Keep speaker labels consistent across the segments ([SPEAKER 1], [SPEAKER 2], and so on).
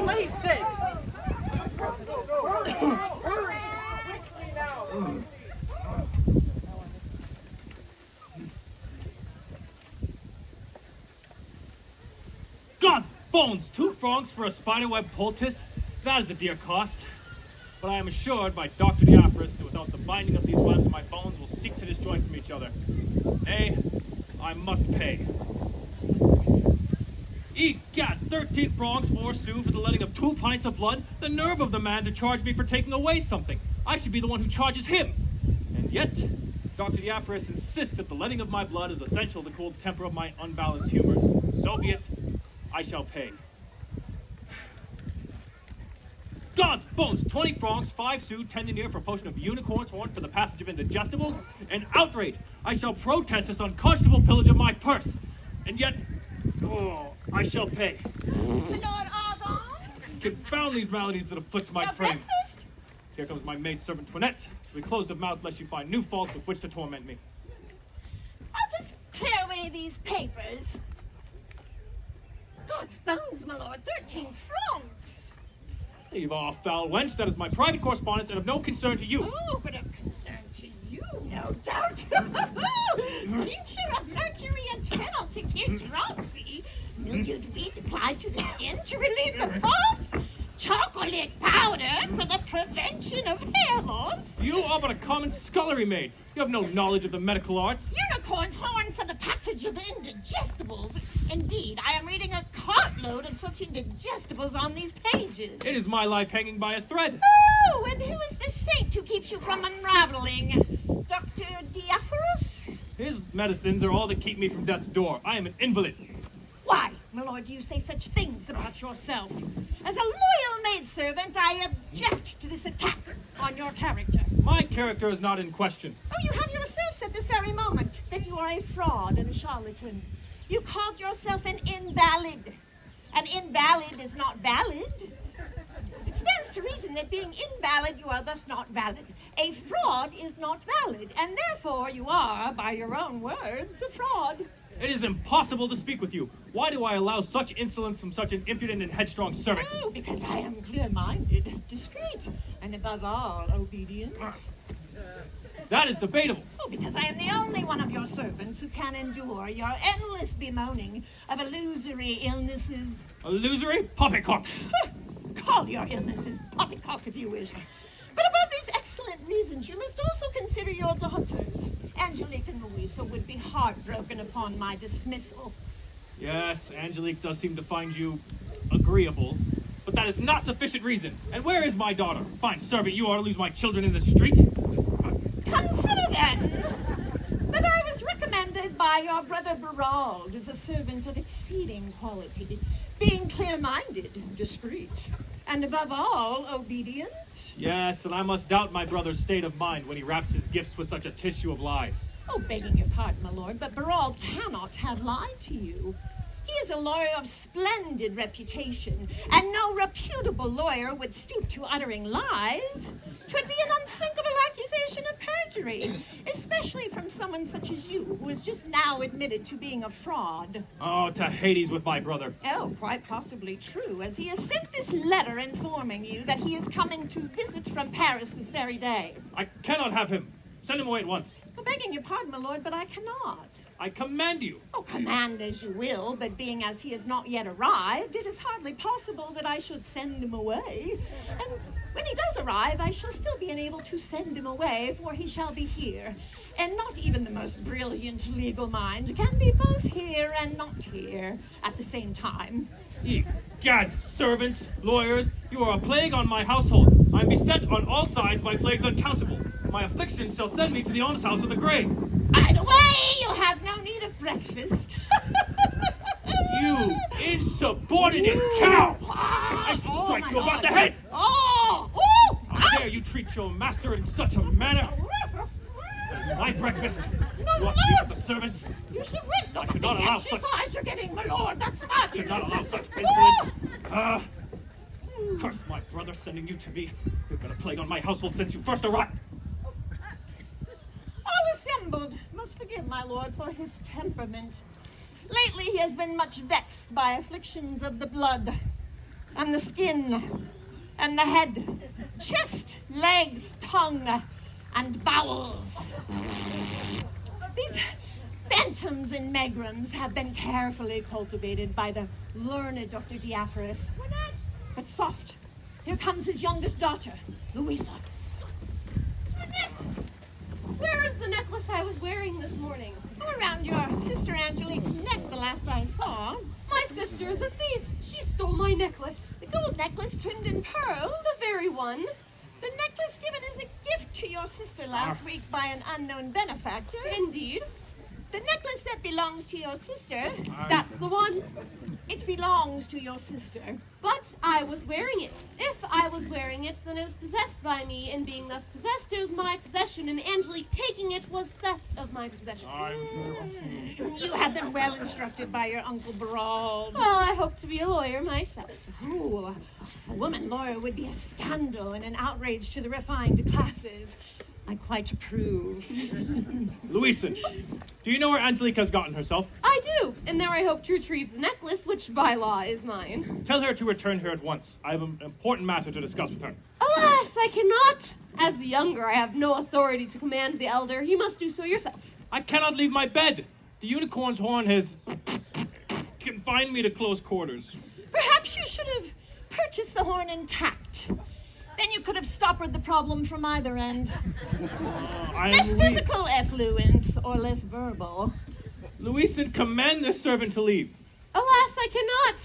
[SPEAKER 1] Ladies safe.
[SPEAKER 2] God's bones! 2 francs for a spiderweb poultice? That is a dear cost. But I am assured by Dr. Diaphragm that without the binding of these webs, my bones will seek to disjoin from each other. Nay, I must pay. Egad, 13 francs, 4 sous for the letting of 2 pints of blood? The nerve of the man to charge me for taking away something. I should be the one who charges him. And yet, Dr. Diaphragm insists that the letting of my blood is essential to cool the temper of my unbalanced humors. So be it. I shall pay. God's bones! 20 francs, 5 sous, 10 denier for a potion of unicorn's horn for the passage of indigestibles? An outrage! I shall protest this unconscionable pillage of my purse. And yet, I shall pay.
[SPEAKER 3] Lord Argon?
[SPEAKER 2] Confound these maladies that afflict my
[SPEAKER 3] Your
[SPEAKER 2] frame.
[SPEAKER 3] breakfast?
[SPEAKER 2] Here comes my maidservant Toinette. We close the mouth lest you find new faults with which to torment me.
[SPEAKER 3] I'll just clear away these papers. God's bones, my lord, 13 francs.
[SPEAKER 2] Leave off, foul wench. That is my private correspondence and of no concern to you.
[SPEAKER 3] Oh, but of concern to you, no doubt. Tincture of mercury and fennel to cure dropsy. Mildewed wheat applied to the skin to relieve the pox. Chocolate powder for the prevention of hair loss.
[SPEAKER 2] You are but a common scullery maid. You have no knowledge of the medical arts.
[SPEAKER 3] Unicorn's horn for the passage of indigestibles. Indeed, I am reading a cartload of such indigestibles on these pages.
[SPEAKER 2] It is my life hanging by a thread.
[SPEAKER 3] Oh, and who is the saint who keeps you from unraveling? Dr. Diaphragm?
[SPEAKER 2] His medicines are all that keep me from death's door. I am an invalid.
[SPEAKER 3] Why, my lord, do you say such things about yourself? As a loyal maidservant, I object to this attack on your character.
[SPEAKER 2] My character is not in question.
[SPEAKER 3] Oh, you have yourself said this very moment that you are a fraud and a charlatan. You called yourself an invalid. An invalid is not valid. It stands to reason that being invalid, you are thus not valid. A fraud is not valid, and therefore you are, by your own words, a fraud.
[SPEAKER 2] It is impossible to speak with you. Why do I allow such insolence from such an impudent and headstrong servant?
[SPEAKER 3] Oh, because I am clear-minded, discreet, and above all, obedient.
[SPEAKER 2] That is debatable.
[SPEAKER 3] Oh, because I am the only one of your servants who can endure your endless bemoaning of illusory illnesses.
[SPEAKER 2] Illusory? Poppycock!
[SPEAKER 3] Call your illnesses poppycock if you wish. But above these excellent reasons, you must also consider your daughters. Angelique and Louisa would be heartbroken upon my dismissal.
[SPEAKER 2] Yes, Angelique does seem to find you agreeable, but that is not sufficient reason. And where is my daughter? Fine servant you are to lose my children in the street.
[SPEAKER 3] Consider then that I was recommended by your brother Berald as a servant of exceeding quality, being clear-minded, discreet, and above all, obedient.
[SPEAKER 2] Yes, and I must doubt my brother's state of mind when he wraps his gifts with such a tissue of lies.
[SPEAKER 3] Oh, begging your pardon, my lord, but Berald cannot have lied to you. He is a lawyer of splendid reputation, and no reputable lawyer would stoop to uttering lies. 'Twould be an unthinkable accusation of perjury, especially from someone such as you, who is just now admitted to being a fraud.
[SPEAKER 2] Oh, to Hades with my brother.
[SPEAKER 3] Oh, quite possibly true, as he has sent this letter informing you that he is coming to visit from Paris this very day.
[SPEAKER 2] I cannot have him. Send him away at once.
[SPEAKER 3] Oh, begging your pardon, my lord, but I cannot.
[SPEAKER 2] I command you.
[SPEAKER 3] Oh, command as you will, but being as he has not yet arrived, it is hardly possible that I should send him away. And when he does arrive, I shall still be unable to send him away, for he shall be here. And not even the most brilliant legal mind can be both here and not here at the same time.
[SPEAKER 2] Ye gads, servants, lawyers, you are a plague on my household. I am beset on all sides by plagues uncountable. My affliction shall send me to the almshouse of the grave.
[SPEAKER 3] By the way, you'll have no need of breakfast.
[SPEAKER 2] You insubordinate cow! I shall strike you about the head!
[SPEAKER 3] Oh!
[SPEAKER 2] How dare you treat your master in such a manner? That is my breakfast. You ought to be with the servants.
[SPEAKER 3] You should wait.
[SPEAKER 2] I should not allow such...
[SPEAKER 3] exercise you're getting, my lord. That's fabulous.
[SPEAKER 2] I should not allow such insolence. Curse my brother sending you to me. You've been a plague on my household since you first arrived.
[SPEAKER 3] All must forgive my lord for his temperament. Lately he has been much vexed by afflictions of the blood, and the skin, and the head, chest, legs, tongue, and bowels. These phantoms and megrims have been carefully cultivated by the learned Dr. Diaphoros. But soft, here comes his youngest daughter, Louisa.
[SPEAKER 4] Annette, where is the necklace I was wearing this morning?
[SPEAKER 3] Around your sister Angelique's neck the last I saw.
[SPEAKER 4] My sister is a thief. She stole my necklace.
[SPEAKER 3] The gold necklace trimmed in pearls.
[SPEAKER 4] The very one.
[SPEAKER 3] The necklace given as a gift to your sister last week by an unknown benefactor.
[SPEAKER 4] Indeed.
[SPEAKER 3] The necklace that belongs to your sister.
[SPEAKER 4] That's the one.
[SPEAKER 3] It belongs to your sister.
[SPEAKER 4] But I was wearing it. If I was wearing it, then it was possessed by me, and being thus possessed, it was my possession, and Angelique taking it was theft of my possession.
[SPEAKER 3] You have been well instructed by your Uncle Berald.
[SPEAKER 4] Well, I hope to be a lawyer myself.
[SPEAKER 3] Oh, a woman lawyer would be a scandal and an outrage to the refined classes. I quite approve.
[SPEAKER 2] Louisa, do you know where Angelique has gotten herself?
[SPEAKER 4] I do, and there I hope to retrieve the necklace, which by law is mine.
[SPEAKER 2] Tell her to return here at once. I have an important matter to discuss with her.
[SPEAKER 4] Alas, I cannot. As the younger, I have no authority to command the elder. You must do so yourself.
[SPEAKER 2] I cannot leave my bed. The unicorn's horn has confined me to close quarters.
[SPEAKER 3] Perhaps you should have purchased the horn intact. Then you could have stoppered the problem from either end. Less physical effluence or less verbal.
[SPEAKER 2] Louisa, command the servant to leave.
[SPEAKER 4] Alas, I cannot.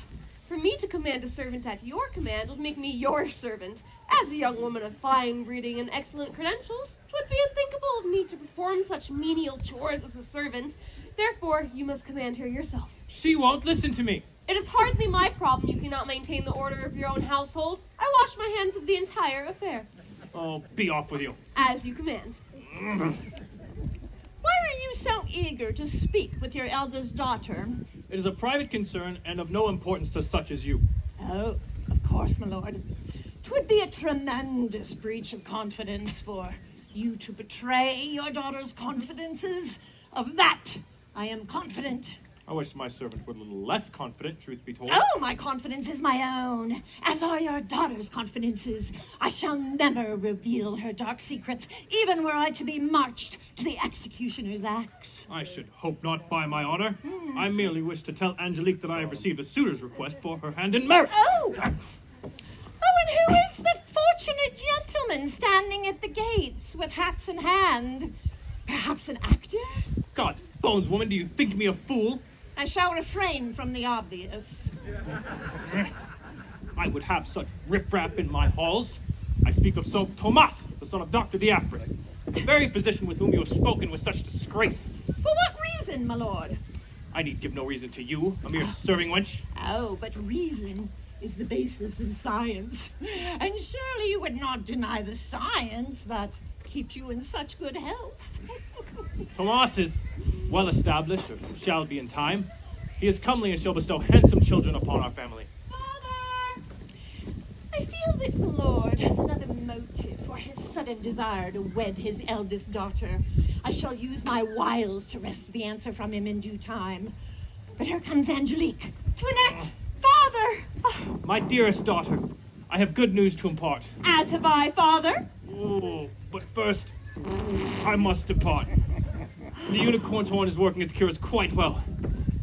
[SPEAKER 4] For me to command a servant at your command would make me your servant. As a young woman of fine breeding and excellent credentials, 'twould be unthinkable of me to perform such menial chores as a servant. Therefore, you must command her yourself.
[SPEAKER 2] She won't listen to me.
[SPEAKER 4] It is hardly my problem you cannot maintain the order of your own household. I wash my hands of the entire affair.
[SPEAKER 2] Oh, be off with you.
[SPEAKER 4] As you command.
[SPEAKER 3] Why are you so eager to speak with your eldest daughter?
[SPEAKER 2] It is a private concern and of no importance to such as you.
[SPEAKER 3] Oh, of course, my lord. 'Twould be a tremendous breach of confidence for you to betray your daughter's confidences. Of that, I am confident.
[SPEAKER 2] I wish my servant were a little less confident, truth be told.
[SPEAKER 3] Oh, my confidence is my own, as are your daughter's confidences. I shall never reveal her dark secrets, even were I to be marched to the executioner's axe.
[SPEAKER 2] I should hope not, by my honor. I merely wish to tell Angelique that I have received a suitor's request for her hand in marriage.
[SPEAKER 3] Oh, and who is the fortunate gentleman standing at the gates with hats in hand? Perhaps an actor?
[SPEAKER 2] God's bones, woman, do you think me a fool?
[SPEAKER 3] I shall refrain from the obvious.
[SPEAKER 2] I would have such riffraff in my halls. I speak of Sir Tomas, the son of Dr. Diaphoros, the very physician with whom you have spoken with such disgrace.
[SPEAKER 3] For what reason, my lord?
[SPEAKER 2] I need give no reason to you, a mere serving wench.
[SPEAKER 3] Oh, but reason is the basis of science. And surely you would not deny the science that keeps you in such good health.
[SPEAKER 2] Tomas is well established, or shall be in time. He is comely and shall bestow handsome children upon our family.
[SPEAKER 3] Father! I feel that the Lord has another motive for his sudden desire to wed his eldest daughter. I shall use my wiles to wrest the answer from him in due time. But here comes Angelique. Toinette! Father!
[SPEAKER 2] My dearest daughter, I have good news to impart.
[SPEAKER 3] As have I, Father.
[SPEAKER 2] Oh, but first, I must depart. The unicorn's horn is working its cures quite well,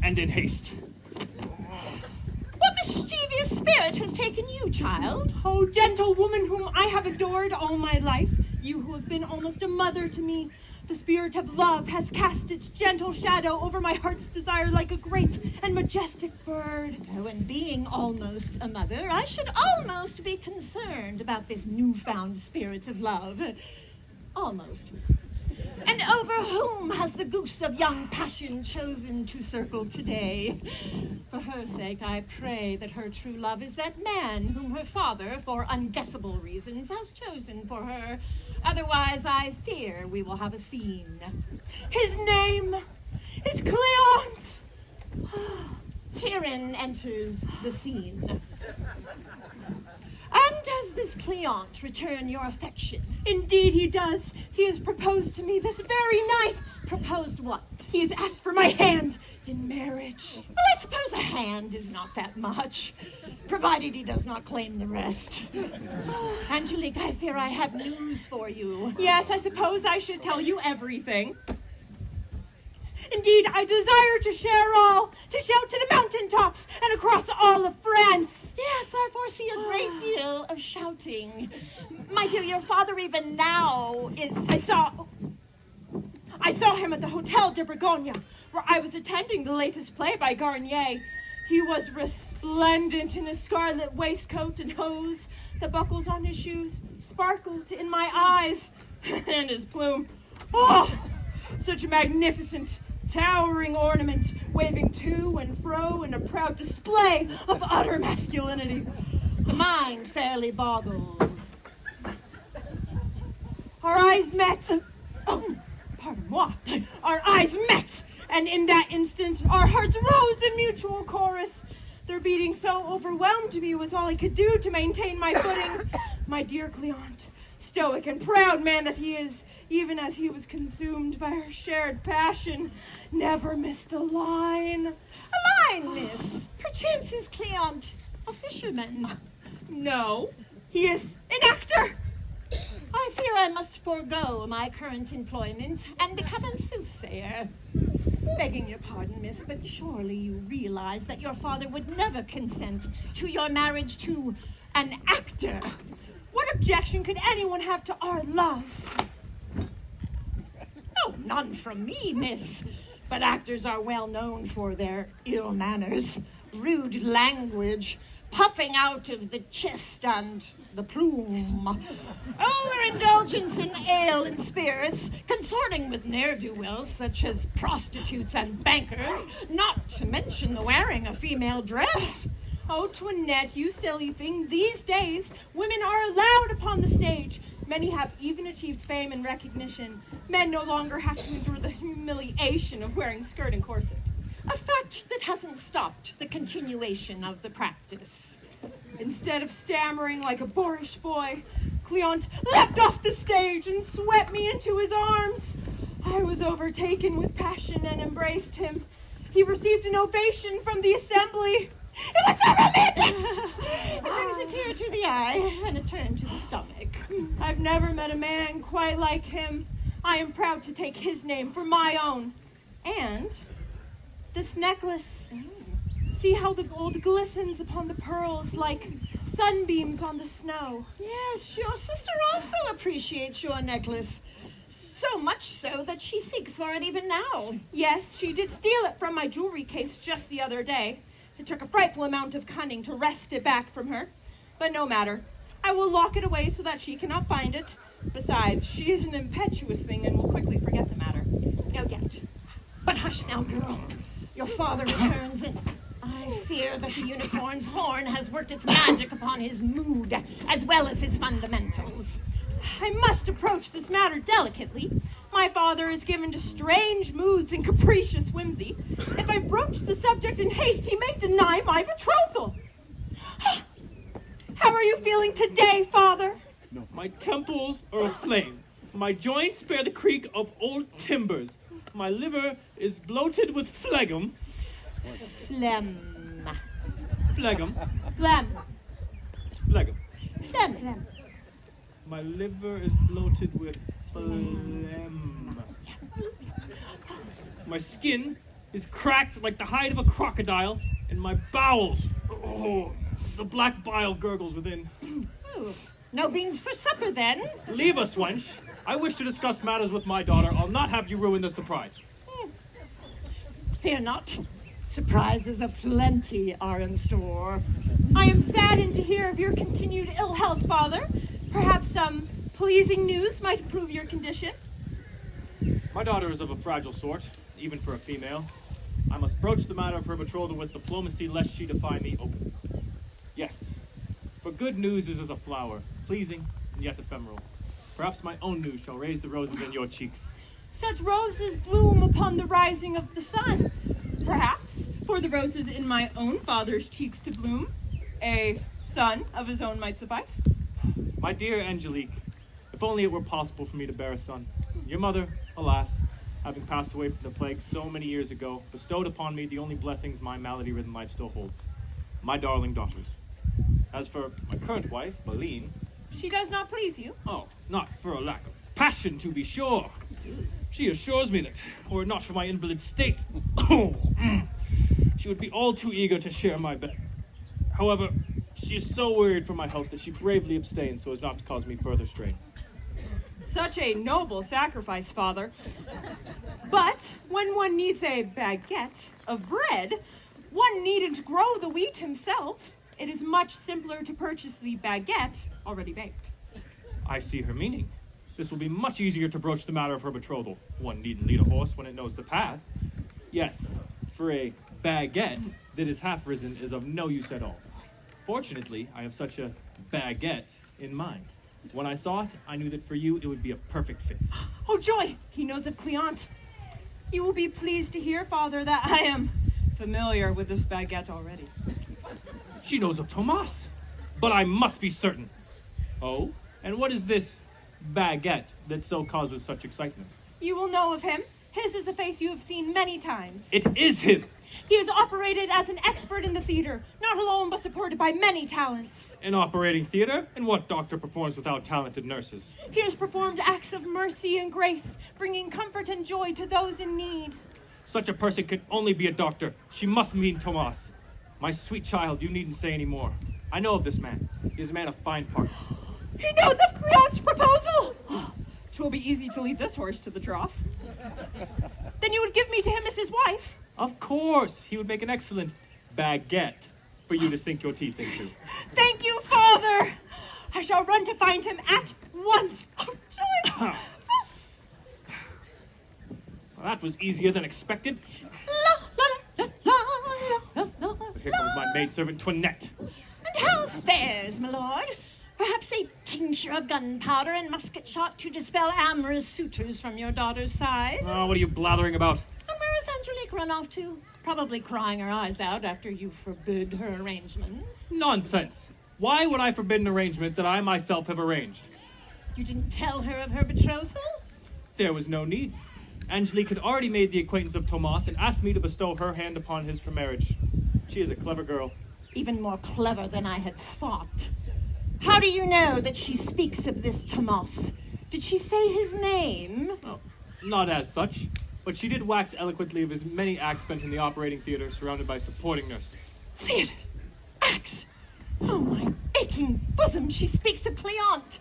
[SPEAKER 2] and in haste.
[SPEAKER 3] What mischievous spirit has taken you, child?
[SPEAKER 5] Oh, gentle woman whom I have adored all my life, you who have been almost a mother to me, the spirit of love has cast its gentle shadow over my heart's desire like a great and majestic bird.
[SPEAKER 3] Oh, and being almost a mother, I should almost be concerned about this newfound spirit of love. Almost. And over whom has the goose of young passion chosen to circle today? For her sake, I pray that her true love is that man whom her father, for unguessable reasons, has chosen for her. Otherwise, I fear we will have a scene.
[SPEAKER 5] His name is Cleant.
[SPEAKER 3] Herein enters the scene. A And does this Cleant return your affection?
[SPEAKER 5] Indeed he does. He has proposed to me this very night.
[SPEAKER 3] Proposed what?
[SPEAKER 5] He has asked for my hand in marriage.
[SPEAKER 3] Well, I suppose a hand is not that much, provided he does not claim the rest. Angelique, I fear I have news for you.
[SPEAKER 5] Yes, I suppose I should tell you everything. Indeed, I desire to share all, to shout to the mountaintops and across all of France.
[SPEAKER 3] Yes, I foresee a great deal of shouting. My dear, your father even now is...
[SPEAKER 5] I saw him at the Hotel de Bourgogne, where I was attending the latest play by Garnier. He was resplendent in his scarlet waistcoat and hose. The buckles on his shoes sparkled in my eyes, and his plume. Oh, such a magnificent, towering ornament, waving to and fro in a proud display of utter masculinity.
[SPEAKER 3] The mind fairly boggles.
[SPEAKER 5] Our eyes met. Oh, pardon moi. Our eyes met, and in that instant, our hearts rose in mutual chorus. Their beating so overwhelmed me was all I could do to maintain my footing. My dear Cleant, stoic and proud man that he is, even as he was consumed by our shared passion, never missed a line.
[SPEAKER 3] A line, miss. Perchance is Cleant a fisherman?
[SPEAKER 5] No, he is an actor.
[SPEAKER 3] I fear I must forego my current employment and become a soothsayer. Begging your pardon, miss, but surely you realize that your father would never consent to your marriage to an actor.
[SPEAKER 5] What objection could anyone have to our love?
[SPEAKER 3] No, none from me, miss. But actors are well known for their ill manners, rude language, puffing out of the chest and the plume. Oh, their indulgence in ale and spirits, consorting with ne'er-do-wells such as prostitutes and bankers, not to mention the wearing a female dress.
[SPEAKER 5] Oh, Toinette, you silly thing. These days, women are allowed upon the stage. Many have even achieved fame and recognition. Men no longer have to endure the humiliation of wearing skirt and corset.
[SPEAKER 3] A fact that hasn't stopped the continuation of the practice.
[SPEAKER 5] Instead of stammering like a boorish boy, Cleant leapt off the stage and swept me into his arms. I was overtaken with passion and embraced him. He received an ovation from the assembly. It was so romantic!
[SPEAKER 3] It brings a tear to the eye and a turn to the stomach.
[SPEAKER 5] I've never met a man quite like him. I am proud to take his name for my own. And this necklace. See how the gold glistens upon the pearls like sunbeams on the snow.
[SPEAKER 3] Yes, your sister also appreciates your necklace. So much so that she seeks for it even now.
[SPEAKER 5] Yes, she did steal it from my jewelry case just the other day. It took a frightful amount of cunning to wrest it back from her. But no matter. I will lock it away so that she cannot find it. Besides, she is an impetuous thing and will quickly forget the matter.
[SPEAKER 3] No doubt. But hush now, girl. Your father returns, and I fear that the unicorn's horn has worked its magic upon his mood as well as his fundamentals.
[SPEAKER 5] I must approach this matter delicately. My father is given to strange moods and capricious whimsy. If I broach the subject in haste, he may deny my betrothal. How are you feeling today, Father?
[SPEAKER 2] My temples are aflame. My joints bear the creak of old timbers. My liver is bloated with phlegm.
[SPEAKER 3] Phlegm.
[SPEAKER 2] Phlegm.
[SPEAKER 5] Phlegm.
[SPEAKER 2] Phlegm.
[SPEAKER 3] Phlegm.
[SPEAKER 2] My liver is bloated with phlegm. My skin is cracked like the hide of a crocodile, and my bowels, oh, the black bile gurgles within.
[SPEAKER 3] Oh, no beans for supper, then?
[SPEAKER 2] Leave us, wench. I wish to discuss matters with my daughter. I'll not have you ruin the surprise.
[SPEAKER 3] Fear not. Surprises aplenty are in store.
[SPEAKER 5] I am saddened to hear of your continued ill health, Father. Perhaps some pleasing news might improve your condition.
[SPEAKER 2] My daughter is of a fragile sort, even for a female. I must broach the matter of her betrothal with diplomacy, lest she defy me openly. Yes, for good news is as a flower, pleasing and yet ephemeral. Perhaps my own news shall raise the roses in your cheeks.
[SPEAKER 5] Such roses bloom upon the rising of the sun. Perhaps, for the roses in my own father's cheeks to bloom, a son of his own might suffice.
[SPEAKER 2] My dear Angelique, if only it were possible for me to bear a son. Your mother, alas, having passed away from the plague so many years ago, bestowed upon me the only blessings my malady-ridden life still holds. My darling daughters. As for my current wife, Baleen,
[SPEAKER 5] She does not please you.
[SPEAKER 2] oh, not for a lack of passion, to be sure. She assures me that, were it not for my invalid state, she would be all too eager to share my bed. However, she is so worried for my health that she bravely abstains so as not to cause me further strain.
[SPEAKER 5] Such a noble sacrifice, Father. But when one needs a baguette of bread, one needn't grow the wheat himself. It is much simpler to purchase the baguette already baked.
[SPEAKER 2] I see her meaning. This will be much easier to broach the matter of her betrothal. One needn't lead a horse when it knows the path. Yes, for a baguette that is half risen is of no use at all. Fortunately, I have such a baguette in mind. When I saw it, I knew that for you it would be a perfect fit.
[SPEAKER 5] Oh, joy! He knows of Cleante. You will be pleased to hear, Father, that I am familiar with this baguette already.
[SPEAKER 2] She knows of Tomas, but I must be certain. Oh, and what is this baguette that so causes such excitement?
[SPEAKER 5] You will know of him. His is a face you have seen many times.
[SPEAKER 2] It is him!
[SPEAKER 5] He is operated as an expert in the theater, not alone but supported by many talents.
[SPEAKER 2] An operating theater? And what doctor performs without talented nurses?
[SPEAKER 5] He has performed acts of mercy and grace, bringing comfort and joy to those in need.
[SPEAKER 2] Such a person can only be a doctor. She must mean Tomas. My sweet child, you needn't say any more. I know of this man. He is a man of fine parts.
[SPEAKER 5] He knows of Cleante's proposal! 'Twill be easy to lead this horse to the trough. Then you would give me to him as his wife?
[SPEAKER 2] Of course, he would make an excellent baguette for you to sink your teeth into.
[SPEAKER 5] Thank you, Father! I shall run to find him at once. Oh, joy!
[SPEAKER 2] Well, that was easier than expected. But here comes my maidservant Toinette.
[SPEAKER 3] And how fares, my lord? Perhaps a tincture of gunpowder and musket shot to dispel amorous suitors from your daughter's side?
[SPEAKER 2] Oh, what are you blathering about?
[SPEAKER 3] And where is Angelique run off to? Probably crying her eyes out after you forbid her arrangements.
[SPEAKER 2] Nonsense. Why would I forbid an arrangement that I myself have arranged?
[SPEAKER 3] You didn't tell her of her betrothal?
[SPEAKER 2] There was no need. Angelique had already made the acquaintance of Tomas and asked me to bestow her hand upon his for marriage. She is a clever girl.
[SPEAKER 3] Even more clever than I had thought. How do you know that she speaks of this Tomas? Did she say his name?
[SPEAKER 2] Oh, not as such, but she did wax eloquently of his many acts spent in the operating theater surrounded by supporting nurses.
[SPEAKER 3] Theater! Axe! Oh, my aching bosom, she speaks of Cleante.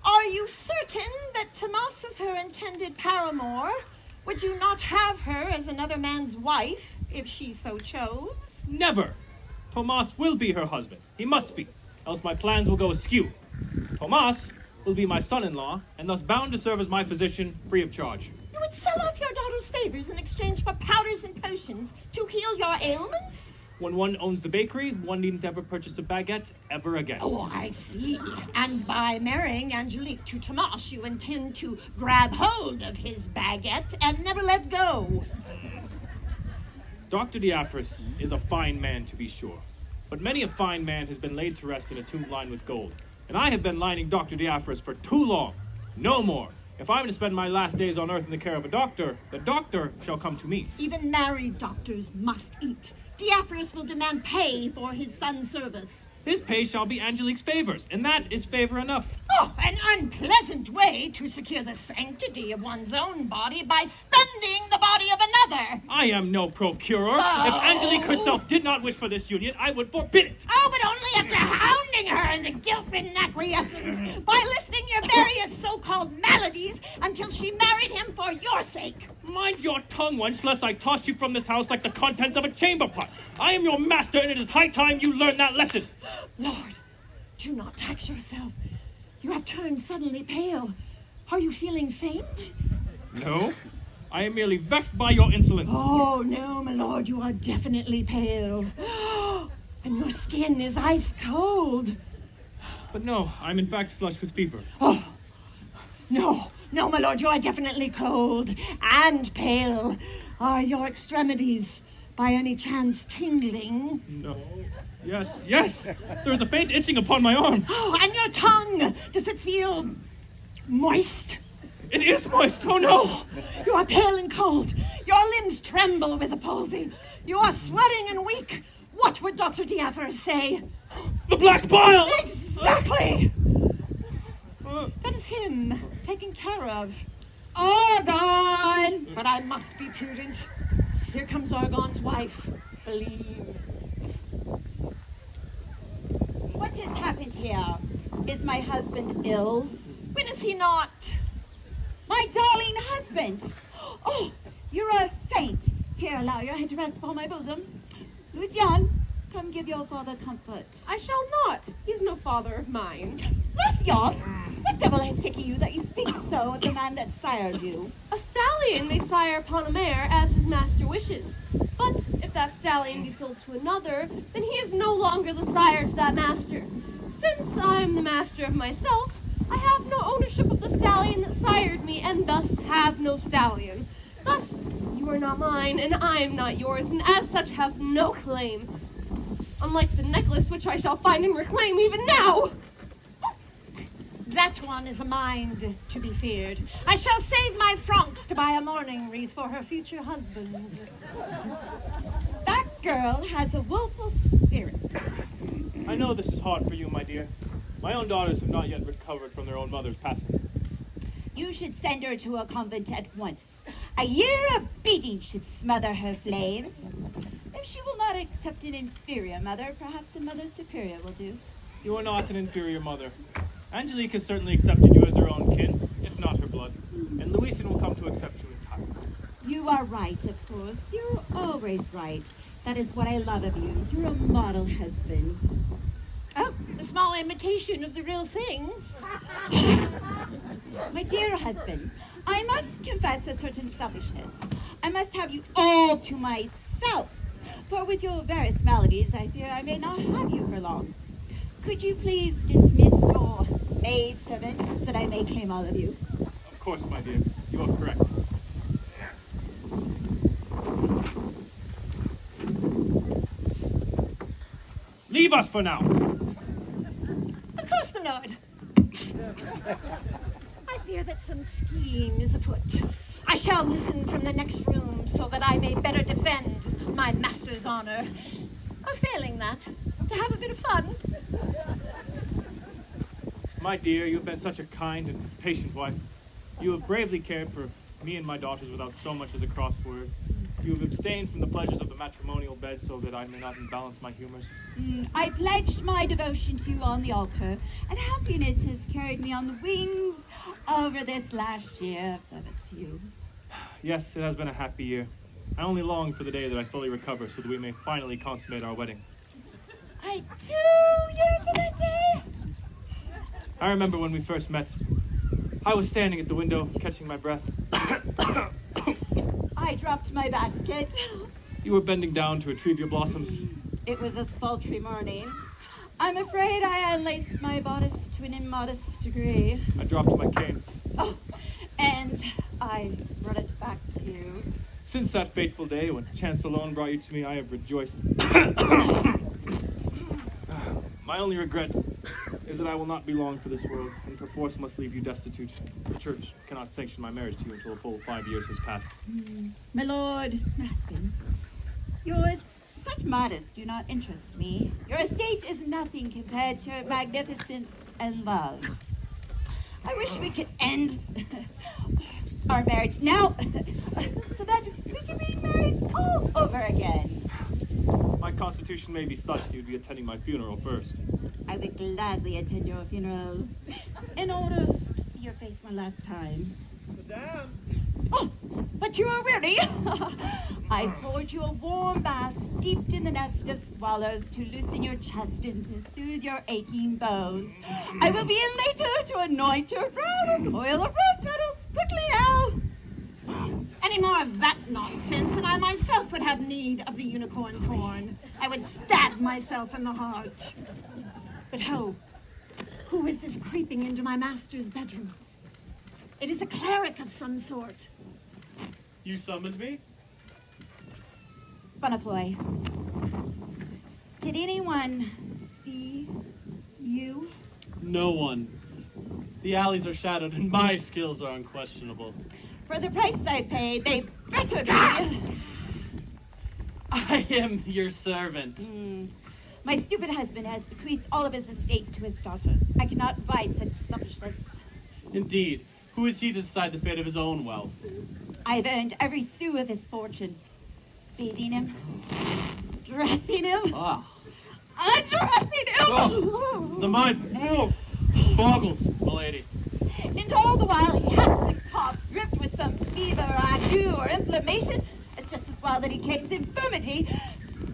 [SPEAKER 3] Are you certain that Tomas is her intended paramour? Would you not have her as another man's wife, if she so chose?
[SPEAKER 2] Never! Tomas will be her husband. He must be, else my plans will go askew. Tomas will be my son-in-law, and thus bound to serve as my physician free of charge.
[SPEAKER 3] You would sell off your daughter's favors in exchange for powders and potions to heal your ailments?
[SPEAKER 2] When one owns the bakery, one needn't ever purchase a baguette ever again.
[SPEAKER 3] Oh, I see. And by marrying Angelique to Tomas, you intend to grab hold of his baguette and never let go.
[SPEAKER 2] Dr. Diaphragm is a fine man, to be sure. But many a fine man has been laid to rest in a tomb lined with gold. And I have been lining Dr. Diaphragm for too long. No more. If I'm to spend my last days on earth in the care of a doctor, the doctor shall come to me.
[SPEAKER 3] Even married doctors must eat. Diaphragm will demand pay for his son's service.
[SPEAKER 2] His pay shall be Angelique's favors, and that is favor enough.
[SPEAKER 3] Oh, an unpleasant way to secure the sanctity of one's own body by spending the body of another.
[SPEAKER 2] I am no procurer.
[SPEAKER 3] Oh.
[SPEAKER 2] If Angelique herself did not wish for this union, I would forbid it.
[SPEAKER 3] Oh, but only after hounding her into guilt-ridden acquiescence by listing your various so-called maladies until she married him for your sake.
[SPEAKER 2] Mind your tongue, wench, lest I toss you from this house like the contents of a chamber pot. I am your master, and it is high time you learn that lesson.
[SPEAKER 3] Lord, do not tax yourself. You have turned suddenly pale. Are you feeling faint?
[SPEAKER 2] No, I am merely vexed by your insolence.
[SPEAKER 3] Oh, no, my lord, you are definitely pale. And your skin is ice cold.
[SPEAKER 2] But no, I'm in fact flushed with fever.
[SPEAKER 3] Oh, no, my lord, you are definitely cold and pale. Are your extremities by any chance tingling?
[SPEAKER 2] No. Yes, yes! There's a faint itching upon my arm.
[SPEAKER 3] Oh, and your tongue, does it feel moist?
[SPEAKER 2] It is moist, oh no!
[SPEAKER 3] You are pale and cold. Your limbs tremble with a palsy. You are sweating and weak. What would Dr. Diapher say?
[SPEAKER 2] The black bile!
[SPEAKER 3] Exactly! That is him, taken care of. Argon! But I must be prudent. Here comes Argon's wife, Helene.
[SPEAKER 6] What has happened here? Is my husband ill?
[SPEAKER 3] When is he not?
[SPEAKER 6] My darling husband! Oh, you're a faint. Here, allow your head to rest upon my bosom. Lucian, come give your father comfort.
[SPEAKER 4] I shall not. He's no father of mine.
[SPEAKER 6] Lucian, what devil has taken you that you speak so of the man that sired you?
[SPEAKER 4] A stallion may sire upon a mare as his master wishes. But if that stallion be sold to another, then he is no longer the sire to that master. Since I am the master of myself, I have no ownership of the stallion that sired me, and thus have no stallion. Thus, you are not mine, and I am not yours, and as such have no claim. Unlike the necklace which I shall find and reclaim even now.
[SPEAKER 3] That one is a mind to be feared. I shall save my francs to buy a mourning wreath for her future husband.
[SPEAKER 6] That girl has a willful spirit.
[SPEAKER 2] I know this is hard for you, my dear. My own daughters have not yet recovered from their own mother's passing.
[SPEAKER 6] You should send her to a convent at once. A year of beating should smother her flames. If she will not accept an inferior mother, perhaps a mother superior will do.
[SPEAKER 2] You are not an inferior mother. Angelique has certainly accepted you as her own kin, if not her blood, and Louisan will come to accept you in time.
[SPEAKER 6] You are right, of course. You're always right. That is what I love of you. You're a model husband.
[SPEAKER 3] Oh, a small imitation of the real thing.
[SPEAKER 6] My dear husband, I must confess a certain selfishness. I must have you all to myself. For with your various maladies, I fear I may not have you for long. Could you please dismiss your maidservant so that I may claim all of you?
[SPEAKER 2] Of course, my dear. You are correct. Leave us for now.
[SPEAKER 3] Of course, my lord. I fear that some scheme is afoot. I shall listen from the next room so that I may better defend my master's honor. Or failing that, to have a bit of fun.
[SPEAKER 2] My dear, you have been such a kind and patient wife. You have bravely cared for me and my daughters without so much as a cross word. You have abstained from the pleasures of the matrimonial bed so that I may not imbalance my humors.
[SPEAKER 6] I pledged my devotion to you on the altar, and happiness has carried me on the wings over this last year of service to you.
[SPEAKER 2] Yes, it has been a happy year. I only long for the day that I fully recover so that we may finally consummate our wedding.
[SPEAKER 6] I do yearn for that day.
[SPEAKER 2] I remember when we first met. I was standing at the window, catching my breath.
[SPEAKER 6] I dropped my basket.
[SPEAKER 2] You were bending down to retrieve your blossoms.
[SPEAKER 6] It was a sultry morning. I'm afraid I unlaced my bodice to an immodest degree.
[SPEAKER 2] I dropped my cane.
[SPEAKER 6] Oh, and I brought it back to you.
[SPEAKER 2] Since that fateful day when chance alone brought you to me, I have rejoiced. My only regret is that I will not be long for this world, and perforce must leave you destitute. The church cannot sanction my marriage to you until a full 5 years has passed.
[SPEAKER 6] My lord, my husband, your such modest do not interest me. Your estate is nothing compared to your magnificence and love. I wish we could end our marriage now, so that we can be married all over again.
[SPEAKER 2] My constitution may be such that you'd be attending my funeral first.
[SPEAKER 6] I would gladly attend your funeral in order to see your face one last time.
[SPEAKER 1] Madame.
[SPEAKER 3] Oh, but you are weary.
[SPEAKER 6] I poured you a warm bath steeped in the nest of swallows to loosen your chest and to soothe your aching bones. I will be in later to anoint your brow with oil of rose petals. Quickly now!
[SPEAKER 3] Any more of that nonsense, and I myself would have need of the unicorn's horn. I would stab myself in the heart. But who is this creeping into my master's bedroom? It is a cleric of some sort.
[SPEAKER 2] You summoned me?
[SPEAKER 6] Bonnefoy, did anyone see you?
[SPEAKER 7] No one. The alleys are shadowed and my skills are unquestionable.
[SPEAKER 6] For the price I paid, they bettered me.
[SPEAKER 7] I am your servant.
[SPEAKER 6] My stupid husband has bequeathed all of his estate to his daughters. I cannot abide such selfishness.
[SPEAKER 7] Indeed. Who is he to decide the fate of his own wealth?
[SPEAKER 6] I've earned every sou of his fortune. Bathing him, dressing him, undressing him.
[SPEAKER 7] The mind boggles, milady.
[SPEAKER 6] And all the while he hacks and coughs, gripped with some fever, ague, or inflammation. It's just as well that he claims infirmity,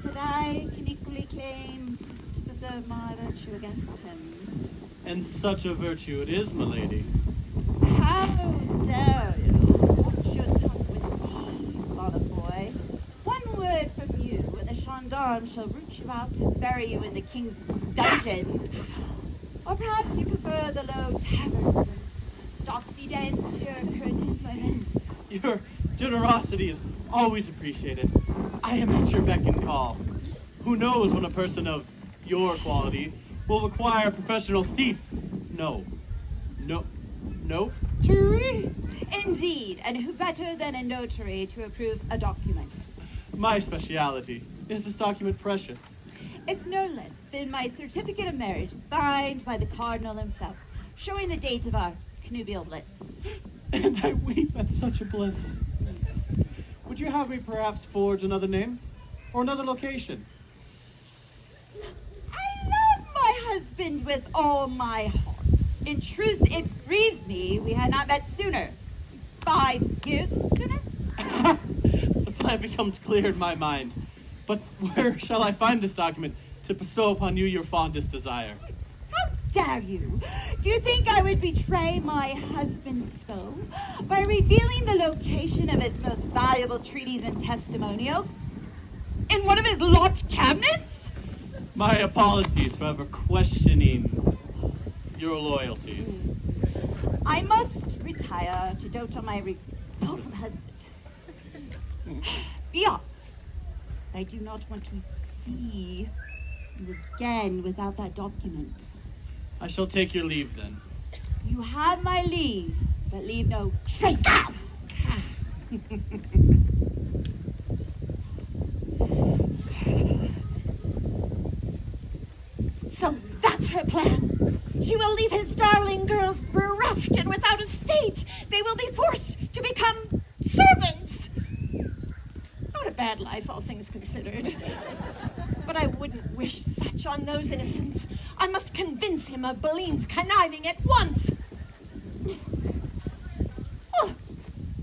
[SPEAKER 6] so that I can equally claim to preserve my virtue against him.
[SPEAKER 7] And such a virtue it is, milady.
[SPEAKER 6] How dare you? What's your talk with me, Bonnefoy? One word from you, and the gendarmes shall root you out and bury you in the king's dungeon. Or perhaps you prefer the low taverns and doxy dens to your current employment.
[SPEAKER 7] Your generosity is always appreciated. I am at your beck and call. Who knows when a person of your quality will require a professional thief? Notary?
[SPEAKER 6] Indeed, and who better than a notary to approve a document?
[SPEAKER 7] My speciality. Is this document precious?
[SPEAKER 6] It's no less than my certificate of marriage, signed by the cardinal himself, showing the date of our connubial bliss.
[SPEAKER 7] And I weep at such a bliss. Would you have me perhaps forge another name? Or another location?
[SPEAKER 6] I love my husband with all my heart. In truth, it grieves me we had not met sooner. 5 years sooner?
[SPEAKER 7] The plan becomes clear in my mind. But where shall I find this document to bestow upon you your fondest desire?
[SPEAKER 6] How dare you? Do you think I would betray my husband's soul by revealing the location of his most valuable treaties and testimonials? In one of his locked cabinets?
[SPEAKER 7] My apologies for ever questioning your loyalties.
[SPEAKER 6] I must retire to dote on my repulsive husband. Be off. I do not want to see you again without that document.
[SPEAKER 7] I shall take your leave then.
[SPEAKER 6] You have my leave, but leave no trace.
[SPEAKER 3] So that's her plan. She will leave his darling girls bereft and without a state. They will be forced to become servants. Not a bad life, all things considered. But I wouldn't wish such on those innocents. I must convince him of Beline's conniving at once.
[SPEAKER 4] Oh,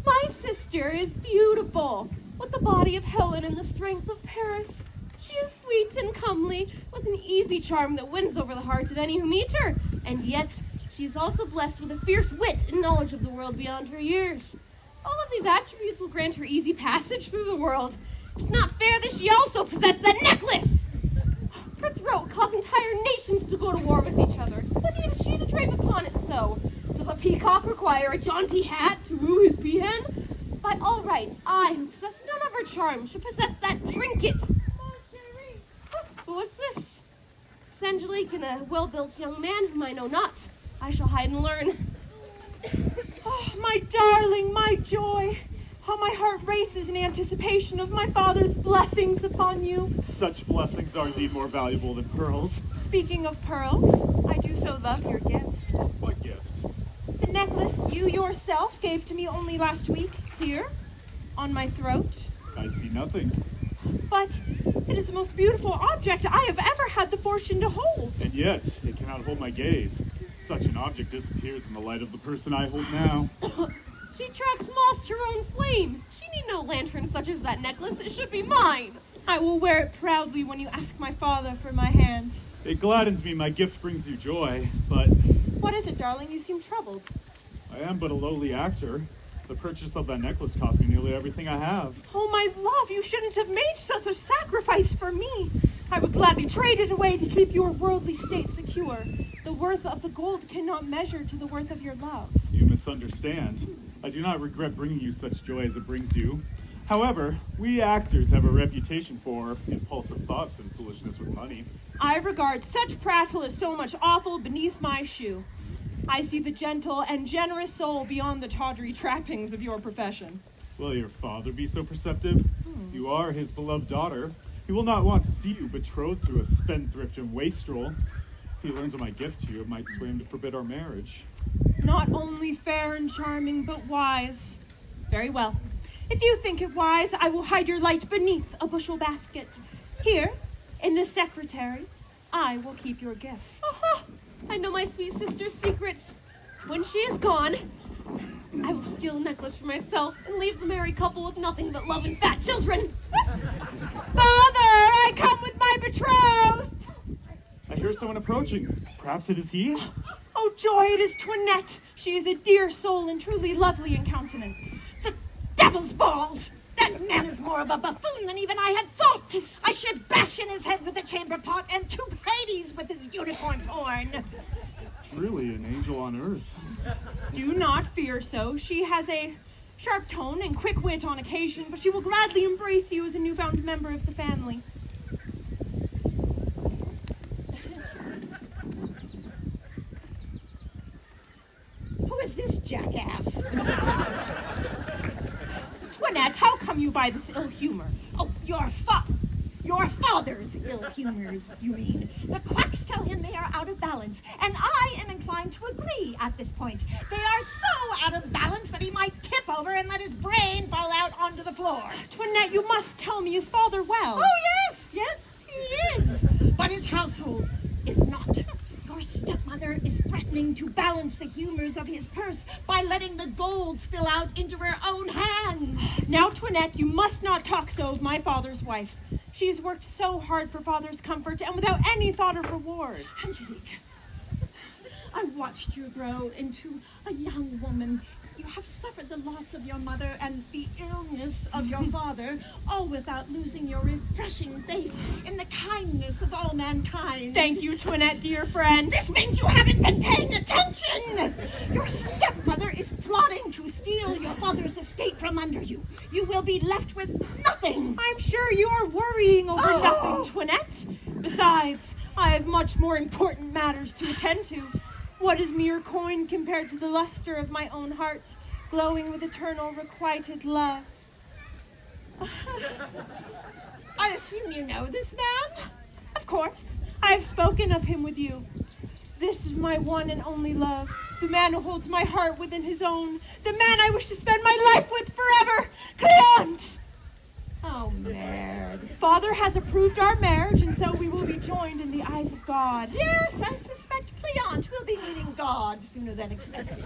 [SPEAKER 4] my sister is beautiful, with the body of Helen and the strength of Paris. She is sweet and comely, with an easy charm that wins over the heart of any who meet her. And yet, she is also blessed with a fierce wit and knowledge of the world beyond her years. All of these attributes will grant her easy passage through the world. It's not fair that she also possess that necklace! Her throat caused entire nations to go to war with each other. What need is she to drape upon it so? Does a peacock require a jaunty hat to woo his peahen? By all rights, I, who possess none of her charms, should possess that trinket. But what's this? It's Angelique and a well-built young man whom I know not. I shall hide and learn.
[SPEAKER 5] Oh, my darling, my joy. How my heart races in anticipation of my father's blessings upon you.
[SPEAKER 8] Such blessings are indeed more valuable than pearls.
[SPEAKER 5] Speaking of pearls, I do so love your gift.
[SPEAKER 8] What gift?
[SPEAKER 5] The necklace you yourself gave to me only last week, here, on my throat.
[SPEAKER 8] I see nothing.
[SPEAKER 5] But it is the most beautiful object I have ever had the fortune to hold.
[SPEAKER 8] And yet, it cannot hold my gaze. Such an object disappears in the light of the person I hold now.
[SPEAKER 4] She tracks moths to her own flame. She need no lantern such as that necklace. It should be mine.
[SPEAKER 5] I will wear it proudly when you ask my father for my hand.
[SPEAKER 8] It gladdens me my gift brings you joy, but
[SPEAKER 5] What is it, darling? You seem troubled.
[SPEAKER 8] I am but a lowly actor. The purchase of that necklace cost me nearly everything I have.
[SPEAKER 5] Oh, my love, you shouldn't have made such a sacrifice for me. I would gladly trade it away to keep your worldly state secure. The worth of the gold cannot measure to the worth of your love.
[SPEAKER 8] You misunderstand. I do not regret bringing you such joy as it brings you. However, we actors have a reputation for impulsive thoughts and foolishness with money.
[SPEAKER 5] I regard such prattle as so much offal beneath my shoe. I see the gentle and generous soul beyond the tawdry trappings of your profession.
[SPEAKER 8] Will your father be so perceptive? You are his beloved daughter. He will not want to see you betrothed to a spendthrift and wastrel. If he learns of my gift to you, it might sway him to forbid our marriage.
[SPEAKER 5] Not only fair and charming, but wise. Very well. If you think it wise, I will hide your light beneath a bushel basket. Here, in the secretary, I will keep your gift.
[SPEAKER 4] Oh, I know my sweet sister's secrets. When she is gone, I will steal a necklace for myself and leave the married couple with nothing but love and fat children.
[SPEAKER 5] Father, I come with my betrothed!
[SPEAKER 8] I hear someone approaching. Perhaps it is he?
[SPEAKER 5] Oh, joy, it is Toinette. She is a dear soul and truly lovely in countenance.
[SPEAKER 3] The devil's balls! That man is more of a buffoon than even I had thought. I should bash in his head with a chamber pot and tube Hades with his unicorn's horn.
[SPEAKER 8] Truly an angel on earth.
[SPEAKER 5] Do not fear so. She has a sharp tone and quick wit on occasion, but she will gladly embrace you as a newfound member of the family.
[SPEAKER 3] Who is this jackass?
[SPEAKER 5] Toinette, how come you by this ill humor?
[SPEAKER 3] Oh, your father's ill humors, you mean. The quacks tell him they are out of balance, and I am inclined to agree at this point. They are so out of balance that he might tip over and let his brain fall out onto the floor.
[SPEAKER 5] Toinette, you must tell me, is father well?
[SPEAKER 3] Oh, yes, he is. But his household is not. Your stepmother is threatening to balance the humors of his purse by letting the gold spill out into her own hands.
[SPEAKER 5] Now, Toinette, you must not talk so of my father's wife. She has worked so hard for father's comfort and without any thought of reward.
[SPEAKER 3] Angelique, I watched you grow into a young woman. You have suffered the loss of your mother and the illness of your father, all without losing your refreshing faith in the kindness of all mankind.
[SPEAKER 5] Thank you, Toinette, dear friend.
[SPEAKER 3] This means you haven't been paying attention. Your stepmother is plotting to steal your father's estate from under you. You will be left with nothing.
[SPEAKER 5] I'm sure you are worrying over
[SPEAKER 3] Oh.
[SPEAKER 5] nothing, Toinette. Besides, I have much more important matters to attend to. What is mere coin compared to the luster of my own heart, glowing with eternal requited love?
[SPEAKER 3] I assume you know this man?
[SPEAKER 5] Of course, I have spoken of him with you. This is my one and only love, the man who holds my heart within his own, the man I wish to spend my life with forever, Cleant!
[SPEAKER 3] Oh, Merd.
[SPEAKER 5] Father has approved our marriage, and so we will be joined in the eyes of God.
[SPEAKER 3] Yes, I suspect Cleant will be meeting God sooner than expected.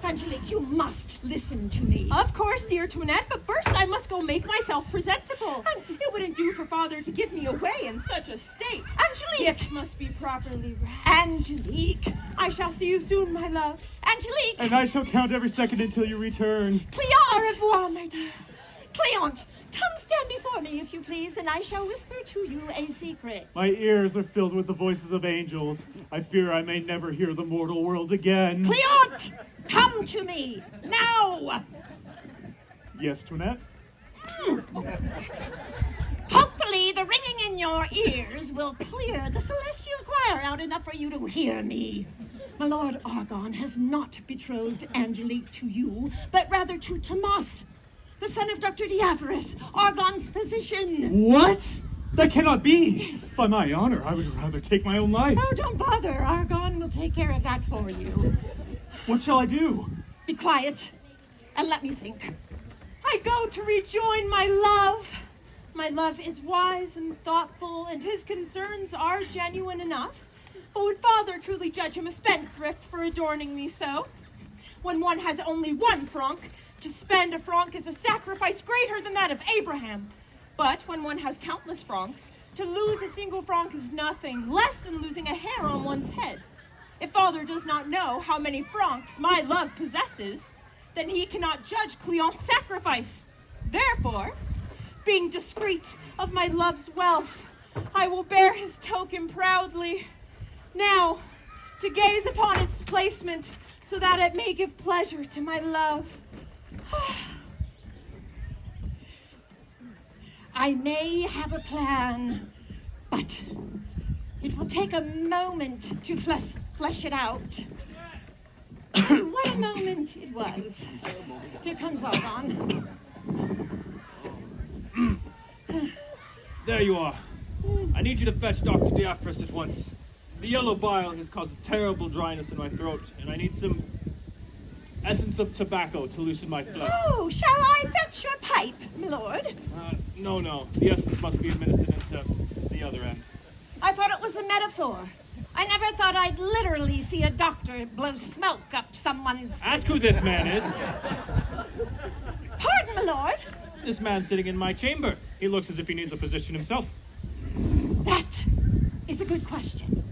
[SPEAKER 3] Angelique, you must listen to me.
[SPEAKER 5] Of course, dear Toinette, but first I must go make myself presentable. It wouldn't do for father to give me away in such a state.
[SPEAKER 3] Angelique!
[SPEAKER 5] Gifts must be properly wrapped.
[SPEAKER 3] Angelique!
[SPEAKER 5] I shall see you soon, my love.
[SPEAKER 3] Angelique!
[SPEAKER 8] And I shall count every second until you return.
[SPEAKER 5] Au
[SPEAKER 3] Cleant!
[SPEAKER 5] revoir, my dear.
[SPEAKER 3] Cleant! Come stand before me, if you please, and I shall whisper to you a secret.
[SPEAKER 8] My ears are filled with the voices of angels. I fear I may never hear the mortal world again.
[SPEAKER 3] Cleant! Come to me! Now!
[SPEAKER 8] Yes, Toinette?
[SPEAKER 3] Hopefully, the ringing in your ears will clear the celestial choir out enough for you to hear me. My Lord Argon has not betrothed Angelique to you, but rather to Tomas, the son of Dr. Diaphoros, Argon's physician.
[SPEAKER 8] What? That cannot be. By my honor, I would rather take my own life.
[SPEAKER 3] Oh, don't bother. Argon will take care of that for you.
[SPEAKER 8] What shall I do?
[SPEAKER 3] Be quiet and let me think.
[SPEAKER 5] I go to rejoin my love. My love is wise and thoughtful, and his concerns are genuine enough. But would father truly judge him a spendthrift for adorning me so? When one has only one franc, to spend a franc is a sacrifice greater than that of Abraham. But when one has countless francs, to lose a single franc is nothing less than losing a hair on one's head. If father does not know how many francs my love possesses, then he cannot judge Cleant's sacrifice. Therefore, being discreet of my love's wealth, I will bear his token proudly. Now, to gaze upon its placement, so that it may give pleasure to my love.
[SPEAKER 3] I may have a plan, but it will take a moment to flesh it out. What a moment it was. Here comes Argon.
[SPEAKER 2] There you are. I need you to fetch Dr. Diaphragm at once. The yellow bile has caused a terrible dryness in my throat, and I need some essence of tobacco to loosen my flesh.
[SPEAKER 3] Oh, shall I fetch your pipe, my lord?
[SPEAKER 2] No. The essence must be administered into the other end.
[SPEAKER 3] I thought it was a metaphor. I never thought I'd literally see a doctor blow smoke up someone's...
[SPEAKER 2] Ask who this man is.
[SPEAKER 3] Pardon, my lord?
[SPEAKER 2] This man's sitting in my chamber. He looks as if he needs a physician himself.
[SPEAKER 3] That is a good question.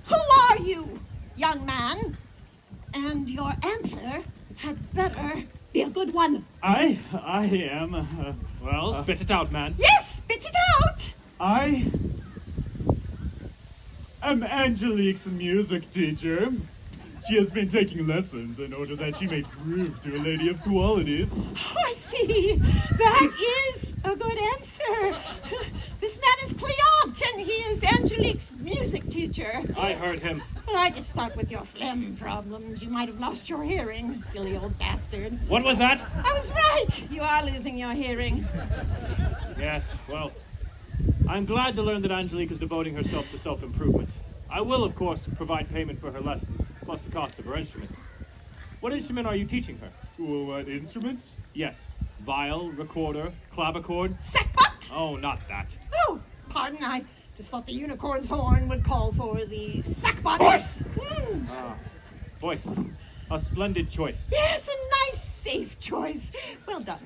[SPEAKER 3] Who are you, young man? And your answer had better be a good one.
[SPEAKER 8] I am,
[SPEAKER 2] Well, spit it out, man.
[SPEAKER 3] Yes, spit it out!
[SPEAKER 8] I am Angelique's music teacher. She has been taking lessons in order that she may prove to a lady of quality.
[SPEAKER 3] Oh, I see. That is a good answer. This man is Cleant, and he is Angelique's music teacher.
[SPEAKER 2] I heard him.
[SPEAKER 3] Well, I just thought with your phlegm problems, you might have lost your hearing, silly old bastard.
[SPEAKER 2] What was that?
[SPEAKER 3] I was right. You are losing your hearing.
[SPEAKER 2] Yes, well, I'm glad to learn that Angelique is devoting herself to self-improvement. I will, of course, provide payment for her lessons, plus the cost of her instrument. What instrument are you teaching her?
[SPEAKER 8] Well, what instrument?
[SPEAKER 2] Yes, viol, recorder, clavichord.
[SPEAKER 3] Sackbut!
[SPEAKER 2] Oh, not that.
[SPEAKER 3] Oh, pardon, I just thought the unicorn's horn would call for the sackbut.
[SPEAKER 2] Voice!
[SPEAKER 3] Hmm.
[SPEAKER 2] Voice. A splendid choice.
[SPEAKER 3] Yes, a nice, safe choice. Well done.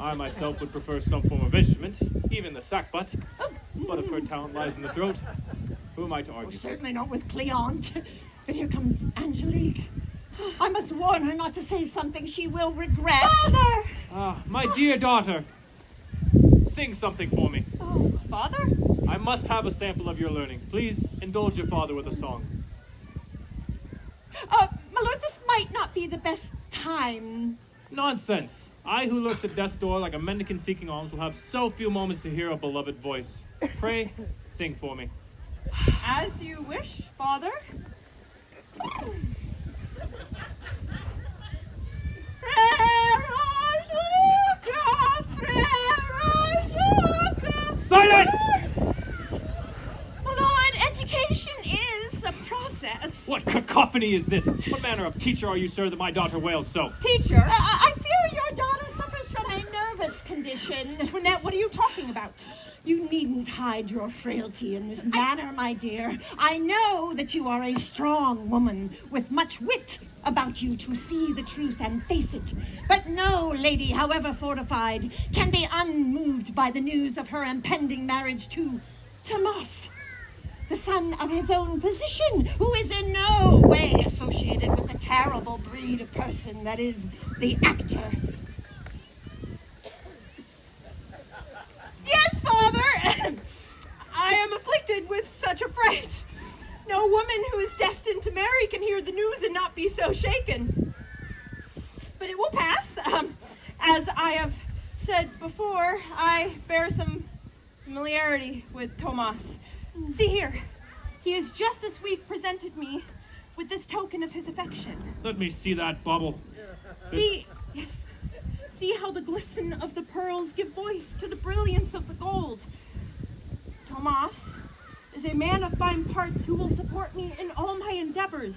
[SPEAKER 2] I myself would prefer some form of instrument, even the sackbut.
[SPEAKER 3] Oh,
[SPEAKER 2] But if her talent lies in the throat, who am I to
[SPEAKER 3] oh,
[SPEAKER 2] argue?
[SPEAKER 3] certainly not with Cleant. But here comes Angelique. I must warn her not to say something she will regret. Father!
[SPEAKER 2] My dear daughter, sing something for me.
[SPEAKER 5] Oh, Father?
[SPEAKER 2] I must have a sample of your learning. Please indulge your father with a song.
[SPEAKER 3] My lord, this might not be the best time.
[SPEAKER 2] Nonsense. I who lurks at death's door like a mendicant seeking alms will have so few moments to hear a beloved voice. Pray, sing for me.
[SPEAKER 5] As you wish, Father.
[SPEAKER 2] Silence!
[SPEAKER 3] My lord, education is a process.
[SPEAKER 2] What cacophony is this? What manner of teacher are you, sir, that my daughter wails so?
[SPEAKER 5] Teacher.
[SPEAKER 3] I fear your daughter suffers from a nervous condition.
[SPEAKER 5] Antoinette, what are you talking about?
[SPEAKER 3] You needn't hide your frailty in this manner, my dear. I know that you are a strong woman with much wit about you to see the truth and face it. But no lady, however fortified, can be unmoved by the news of her impending marriage to Tomas, the son of his own physician, who is in no way associated with the terrible breed of person that is the actor.
[SPEAKER 5] Yes, Father! I am afflicted with such a fright. No woman who is destined to marry can hear the news and not be so shaken. But it will pass. As I have said before, I bear some familiarity with Tomas. See here. He has just this week presented me with this token of his affection.
[SPEAKER 2] Let me see that bubble.
[SPEAKER 5] See, yes. See how the glisten of the pearls give voice to the brilliance of the gold. Tomas is a man of fine parts who will support me in all my endeavors,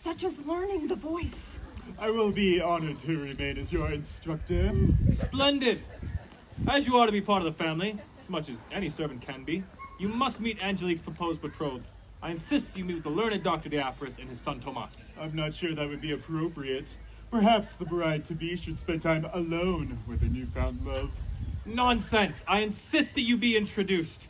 [SPEAKER 5] such as learning the voice.
[SPEAKER 8] I will be honored to remain as your instructor.
[SPEAKER 2] Splendid! As you are to be part of the family, as much as any servant can be, you must meet Angelique's proposed betrothed. I insist you meet with the learned Dr. Diaphragm and his son Tomas.
[SPEAKER 8] I'm not sure that would be appropriate. Perhaps the bride-to-be should spend time alone with her newfound love.
[SPEAKER 2] Nonsense! I insist that you be introduced.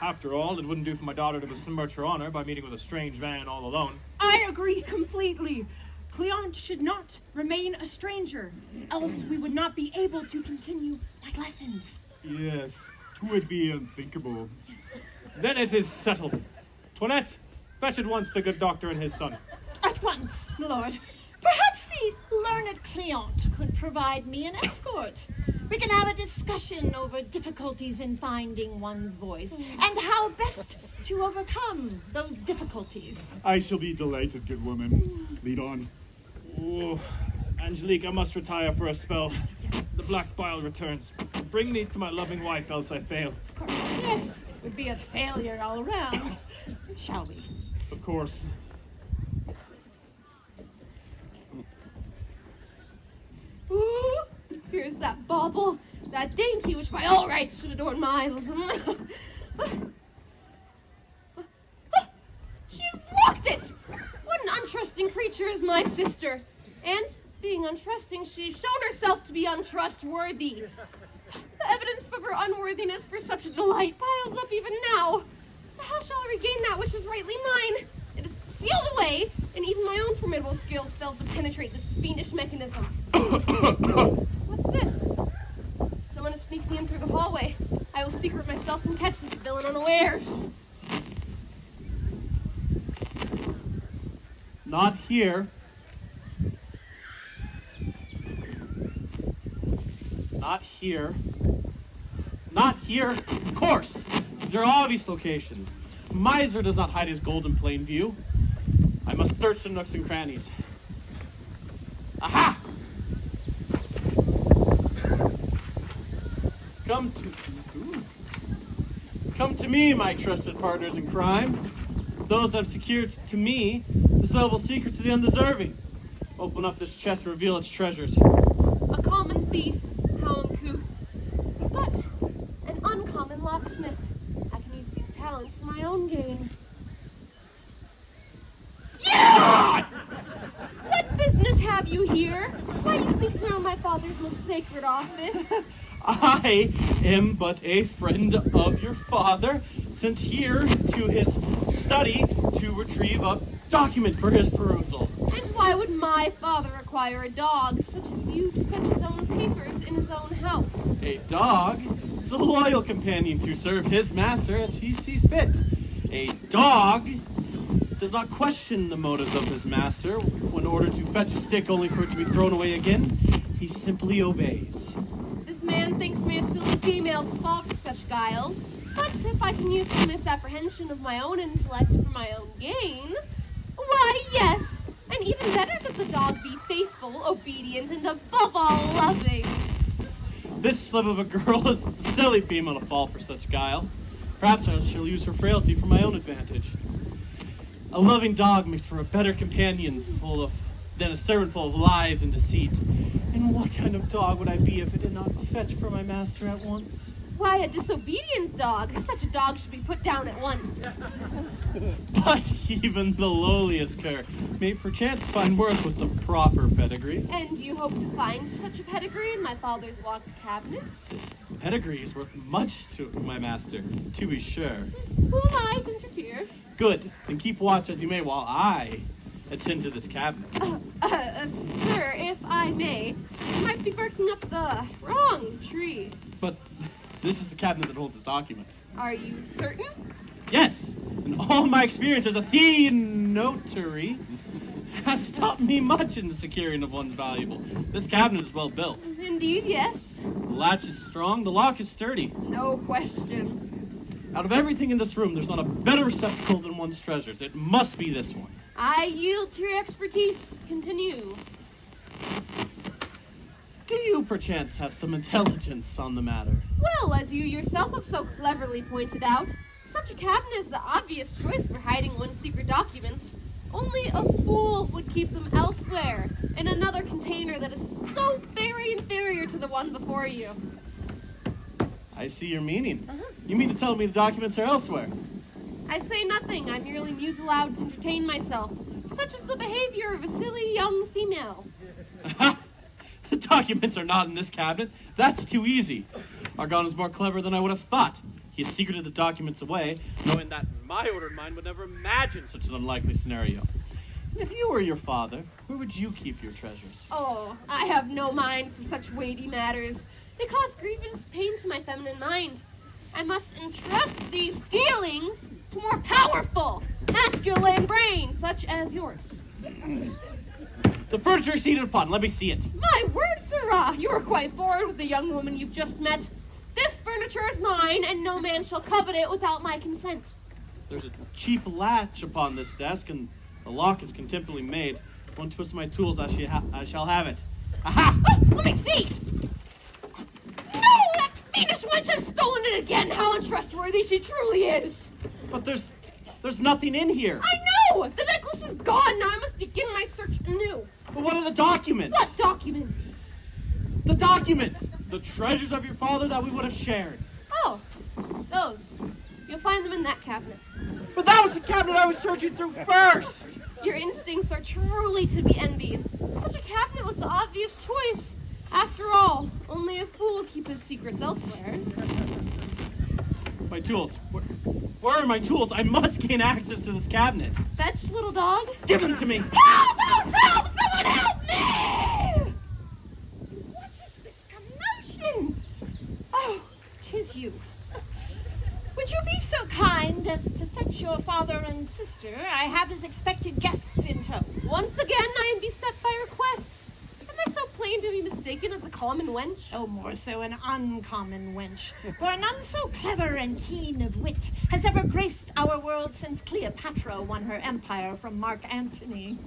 [SPEAKER 2] After all, it wouldn't do for my daughter to besmirch her honor by meeting with a strange man all alone.
[SPEAKER 5] I agree completely. Cleant should not remain a stranger, else we would not be able to continue my lessons.
[SPEAKER 8] Yes, 'twould be unthinkable.
[SPEAKER 2] Then it is settled. Toinette, fetch at once the good doctor and his son.
[SPEAKER 3] At once, my lord. Perhaps the learned Cleant could provide me an escort. We can have a discussion over difficulties in finding one's voice and how best to overcome those difficulties.
[SPEAKER 8] I shall be delighted, good woman. Lead on.
[SPEAKER 2] Oh, Angelique, I must retire for a spell. The black bile returns. Bring me to my loving wife, else I fail.
[SPEAKER 3] Yes, it would be a failure all around. Shall we?
[SPEAKER 2] Of course.
[SPEAKER 4] Ooh, here's that bauble, that dainty which by all rights should adorn my bosom. She's locked it! What an untrusting creature is my sister. And, being untrusting, she's shown herself to be untrustworthy. The evidence of her unworthiness for such a delight piles up even now. How shall I regain that which is rightly mine? It is sealed away, and even my own formidable skills fail to penetrate this fiendish mechanism. What's this? Someone is sneaking in through the hallway. I will secret myself and catch this villain unawares.
[SPEAKER 7] Not here. Not here. Not here. Of course. These are obvious locations. Miser does not hide his gold in plain view. I must search the nooks and crannies. Aha! Come to me, my trusted partners in crime. Those that have secured to me the sellable secrets of the undeserving. Open up this chest and reveal its treasures.
[SPEAKER 4] A common thief, how uncouth, but an uncommon locksmith. I can use these talents for my own gain. Yeah! What business have you here? Why are you sneaking around my father's most sacred office?
[SPEAKER 7] I am but a friend of your father, sent here to his study to retrieve a document for his perusal.
[SPEAKER 4] And why would my father require a dog such as you to fetch his own papers in his own house?
[SPEAKER 7] A dog is a loyal companion to serve his master as he sees fit. A dog does not question the motives of his master when ordered to fetch a stick only for it to be thrown away again. He simply obeys.
[SPEAKER 4] This man thinks me a silly female to fall for such guile. But if I can use the misapprehension of my own intellect for my own gain, why, yes, and even better that the dog be faithful, obedient, and above all loving.
[SPEAKER 7] This slip of a girl is a silly female to fall for such guile. Perhaps I shall use her frailty for my own advantage. A loving dog makes for a better companion than a servant full of lies and deceit. And what kind of dog would I be if I did not fetch for my master at once?
[SPEAKER 4] Why, a disobedient dog. Such a dog should be put down at once.
[SPEAKER 7] But even the lowliest cur may perchance find worth with the proper pedigree.
[SPEAKER 4] And you hope to find such a pedigree in my father's locked cabinet?
[SPEAKER 7] This pedigree is worth much to my master, to be sure.
[SPEAKER 4] Who am I to interfere?
[SPEAKER 7] Good, then keep watch as you may while I attend to this cabinet.
[SPEAKER 4] Sir, if I may, you might be barking up the wrong tree.
[SPEAKER 7] But this is the cabinet that holds his documents.
[SPEAKER 4] Are you certain?
[SPEAKER 7] Yes, and all my experience as a notary has taught me much in the securing of one's valuables. This cabinet is well built.
[SPEAKER 4] Indeed, yes.
[SPEAKER 7] The latch is strong, the lock is sturdy.
[SPEAKER 4] No question.
[SPEAKER 7] Out of everything in this room, there's not a better receptacle than one's treasures. It must be this one.
[SPEAKER 4] I yield to your expertise. Continue.
[SPEAKER 7] Do you perchance have some intelligence on the matter?
[SPEAKER 4] Well, as you yourself have so cleverly pointed out, such a cabinet is the obvious choice for hiding one's secret documents. Only a fool would keep them elsewhere, in another container that is so very inferior to the one before you.
[SPEAKER 7] I see your meaning. You mean to tell me the documents are elsewhere?
[SPEAKER 4] I say nothing. I merely muse aloud to entertain myself. Such is the behavior of a silly young female.
[SPEAKER 7] The documents are not in this cabinet. That's too easy. Argon is more clever than I would have thought. He has secreted the documents away, knowing that my ordered mind would never imagine such an unlikely scenario. If you were your father, where would you keep your treasures?
[SPEAKER 4] Oh, I have no mind for such weighty matters. They cause grievous pain to my feminine mind. I must entrust these dealings to more powerful, masculine brains, such as yours.
[SPEAKER 7] The furniture is seated upon. Let me see it.
[SPEAKER 4] My word, sirrah, you are quite forward with the young woman you've just met. This furniture is mine, and no man shall covet it without my consent.
[SPEAKER 7] There's a cheap latch upon this desk, and the lock is contemptibly made. One twist of my tools, I shall have it. Aha!
[SPEAKER 4] Oh, let me see! No, that fiendish wench has stolen it again! How untrustworthy she truly is!
[SPEAKER 7] But there's nothing in here.
[SPEAKER 4] I know! The necklace is gone, now I must begin my search anew.
[SPEAKER 7] But what are the documents?
[SPEAKER 4] What documents?
[SPEAKER 7] The documents! The treasures of your father that we would have shared.
[SPEAKER 4] Oh, those. You'll find them in that cabinet.
[SPEAKER 7] But that was the cabinet I was searching through first!
[SPEAKER 4] Your instincts are truly to be envied. Such a cabinet was the obvious choice. After all, only a fool will keep his secrets elsewhere.
[SPEAKER 7] My tools. Where are my tools? I must gain access to this cabinet.
[SPEAKER 4] Fetch, little dog.
[SPEAKER 7] Give them to me.
[SPEAKER 4] Help! Help! Someone help me!
[SPEAKER 3] What is this commotion? Oh, 'tis you. Would you be so kind as to fetch your father and sister? I have his expected guests in tow.
[SPEAKER 4] Once again, I am beset by requests. Am I so plain to be mistaken as a common wench?
[SPEAKER 3] Oh, more so an uncommon wench. For none so clever and keen of wit has ever graced our world since Cleopatra won her empire from Mark Antony.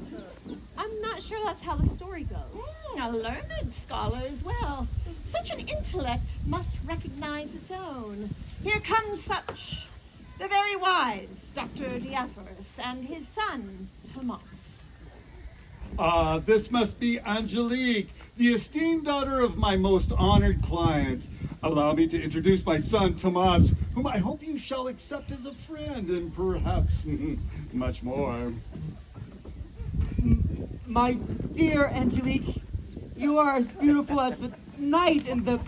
[SPEAKER 4] I'm not sure that's how the story goes.
[SPEAKER 3] A learned scholar as well. Such an intellect must recognize its own. Here comes such, the very wise Dr. Diaphorus and his son, Tomas.
[SPEAKER 9] This must be Angelique, the esteemed daughter of my most honored client. Allow me to introduce my son, Tomas, whom I hope you shall accept as a friend and perhaps much more.
[SPEAKER 10] My dear Angelique, you are as beautiful as the night and the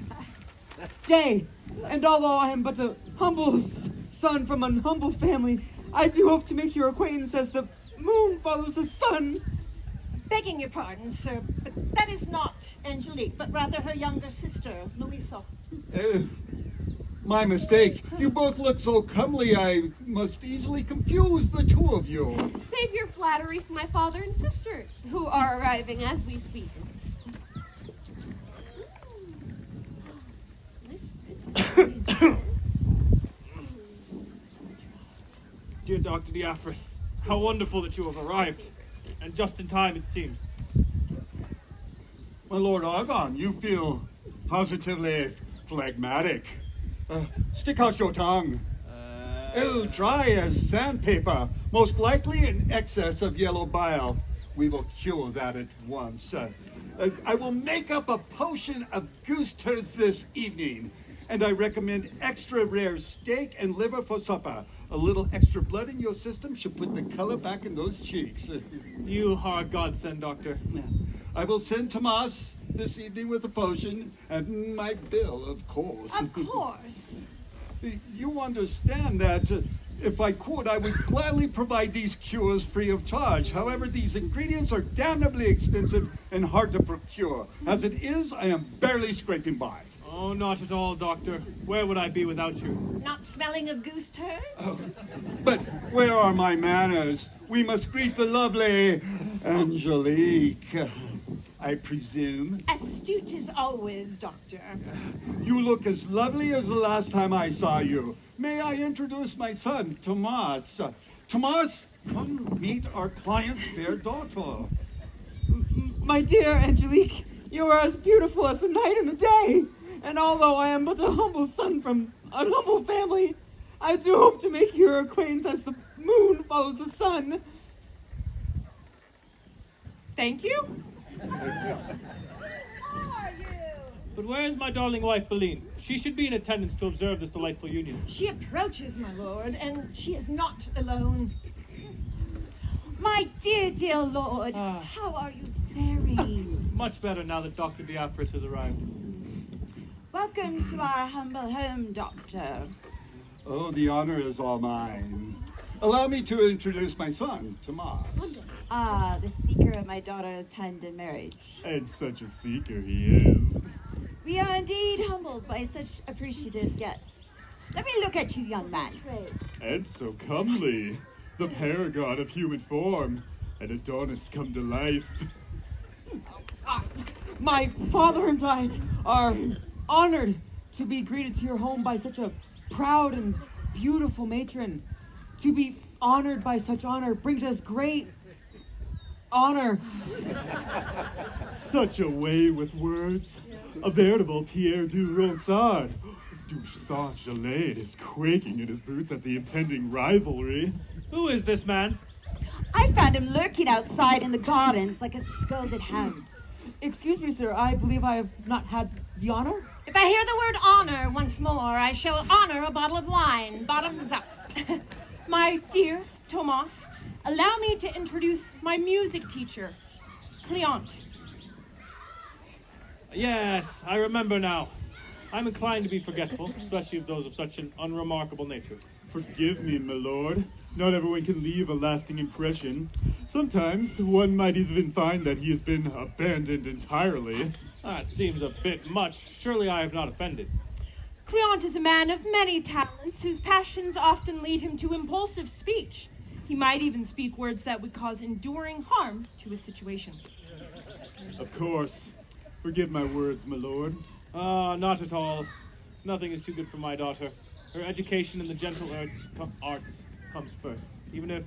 [SPEAKER 10] day. And although I am but a humble son from an humble family, I do hope to make your acquaintance as the moon follows the sun.
[SPEAKER 3] Begging your pardon, sir, but that is not Angelique, but rather her younger sister, Louisa.
[SPEAKER 9] My mistake. You both look so comely, I must easily confuse the two of you.
[SPEAKER 4] Save your flattery for my father and sister, who are arriving as we speak.
[SPEAKER 2] Dear Dr. Diaphorus, how wonderful that you have arrived. And just in time, it seems.
[SPEAKER 9] My Lord Argon, you feel positively phlegmatic. Stick out your tongue. It'll dry as sandpaper, most likely in excess of yellow bile. We will cure that at once. I will make up a potion of goose turds this evening, and I recommend extra rare steak and liver for supper. A little extra blood in your system should put the color back in those cheeks.
[SPEAKER 2] You are a godsend, Doctor.
[SPEAKER 9] I will send Tomas this evening with the potion and my bill, of course.
[SPEAKER 3] Of course.
[SPEAKER 9] You understand that if I could, I would gladly provide these cures free of charge. However, these ingredients are damnably expensive and hard to procure. As it is, I am barely scraping by.
[SPEAKER 2] Oh, not at all, Doctor. Where would I be without you?
[SPEAKER 3] Not smelling of goose turds?
[SPEAKER 9] Oh, but where are my manners? We must greet the lovely Angelique, I presume.
[SPEAKER 3] Astute as always, Doctor.
[SPEAKER 9] You look as lovely as the last time I saw you. May I introduce my son, Tomas? Tomas, come meet our client's fair daughter.
[SPEAKER 10] My dear Angelique, you are as beautiful as the night and the day. And although I am but a humble son from a humble family, I do hope to make your acquaintance as the moon follows the sun.
[SPEAKER 5] Thank you.
[SPEAKER 2] But where is my darling wife, Beline? She should be in attendance to observe this delightful union.
[SPEAKER 3] She approaches, my lord, and she is not alone.
[SPEAKER 6] My dear lord, how are you faring?
[SPEAKER 2] Much better now that Dr. Diaphorus has arrived.
[SPEAKER 6] Welcome to our humble home, Doctor.
[SPEAKER 9] Oh, the honor is all mine. Allow me to introduce my son, Tomas.
[SPEAKER 6] Ah, the seeker of my daughter's hand in marriage.
[SPEAKER 8] And such a seeker he is.
[SPEAKER 6] We are indeed humbled by such appreciative guests. Let me look at you, young man.
[SPEAKER 8] And so comely. The paragon of human form. An Adonis come to life.
[SPEAKER 10] My father and I are honored to be greeted to your home by such a proud and beautiful matron. To be honored by such honor brings us great honor.
[SPEAKER 8] Such a way with words. A veritable Pierre du Ronsard. Du Saint-Gelais is quaking in his boots at the impending rivalry.
[SPEAKER 2] Who is this man?
[SPEAKER 6] I found him lurking outside in the gardens like a scolded hound.
[SPEAKER 10] Excuse me, sir, I believe I have not had the honor.
[SPEAKER 3] If I hear the word honor once more, I shall honor a bottle of wine. Bottoms up.
[SPEAKER 5] My dear Thomas, allow me to introduce my music teacher, Cleante.
[SPEAKER 2] Yes, I remember now. I'm inclined to be forgetful, especially of those of such an unremarkable nature.
[SPEAKER 8] Forgive me, my lord. Not everyone can leave a lasting impression. Sometimes one might even find that he has been abandoned entirely.
[SPEAKER 2] That seems a bit much. Surely I have not offended.
[SPEAKER 5] Cleante is a man of many talents whose passions often lead him to impulsive speech. He might even speak words that would cause enduring harm to a situation.
[SPEAKER 8] Of course. Forgive my words, my lord.
[SPEAKER 2] Not at all. Nothing is too good for my daughter. Her education in the gentle arts comes first, even if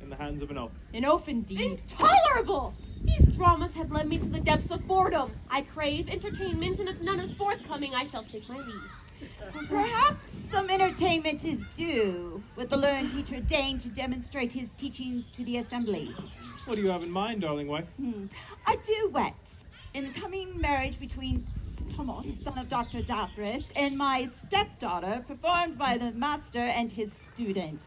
[SPEAKER 2] in the hands of an elf.
[SPEAKER 5] An oaf indeed.
[SPEAKER 4] Intolerable! These dramas have led me to the depths of boredom. I crave entertainment, and if none is forthcoming, I shall take my leave.
[SPEAKER 6] Perhaps some entertainment is due, with the learned teacher deign to demonstrate his teachings to the assembly.
[SPEAKER 2] What do you have in mind, darling wife?
[SPEAKER 6] A duet in the coming marriage between Thomas, son of Dr. Daphris, and my stepdaughter, performed by the master and his student.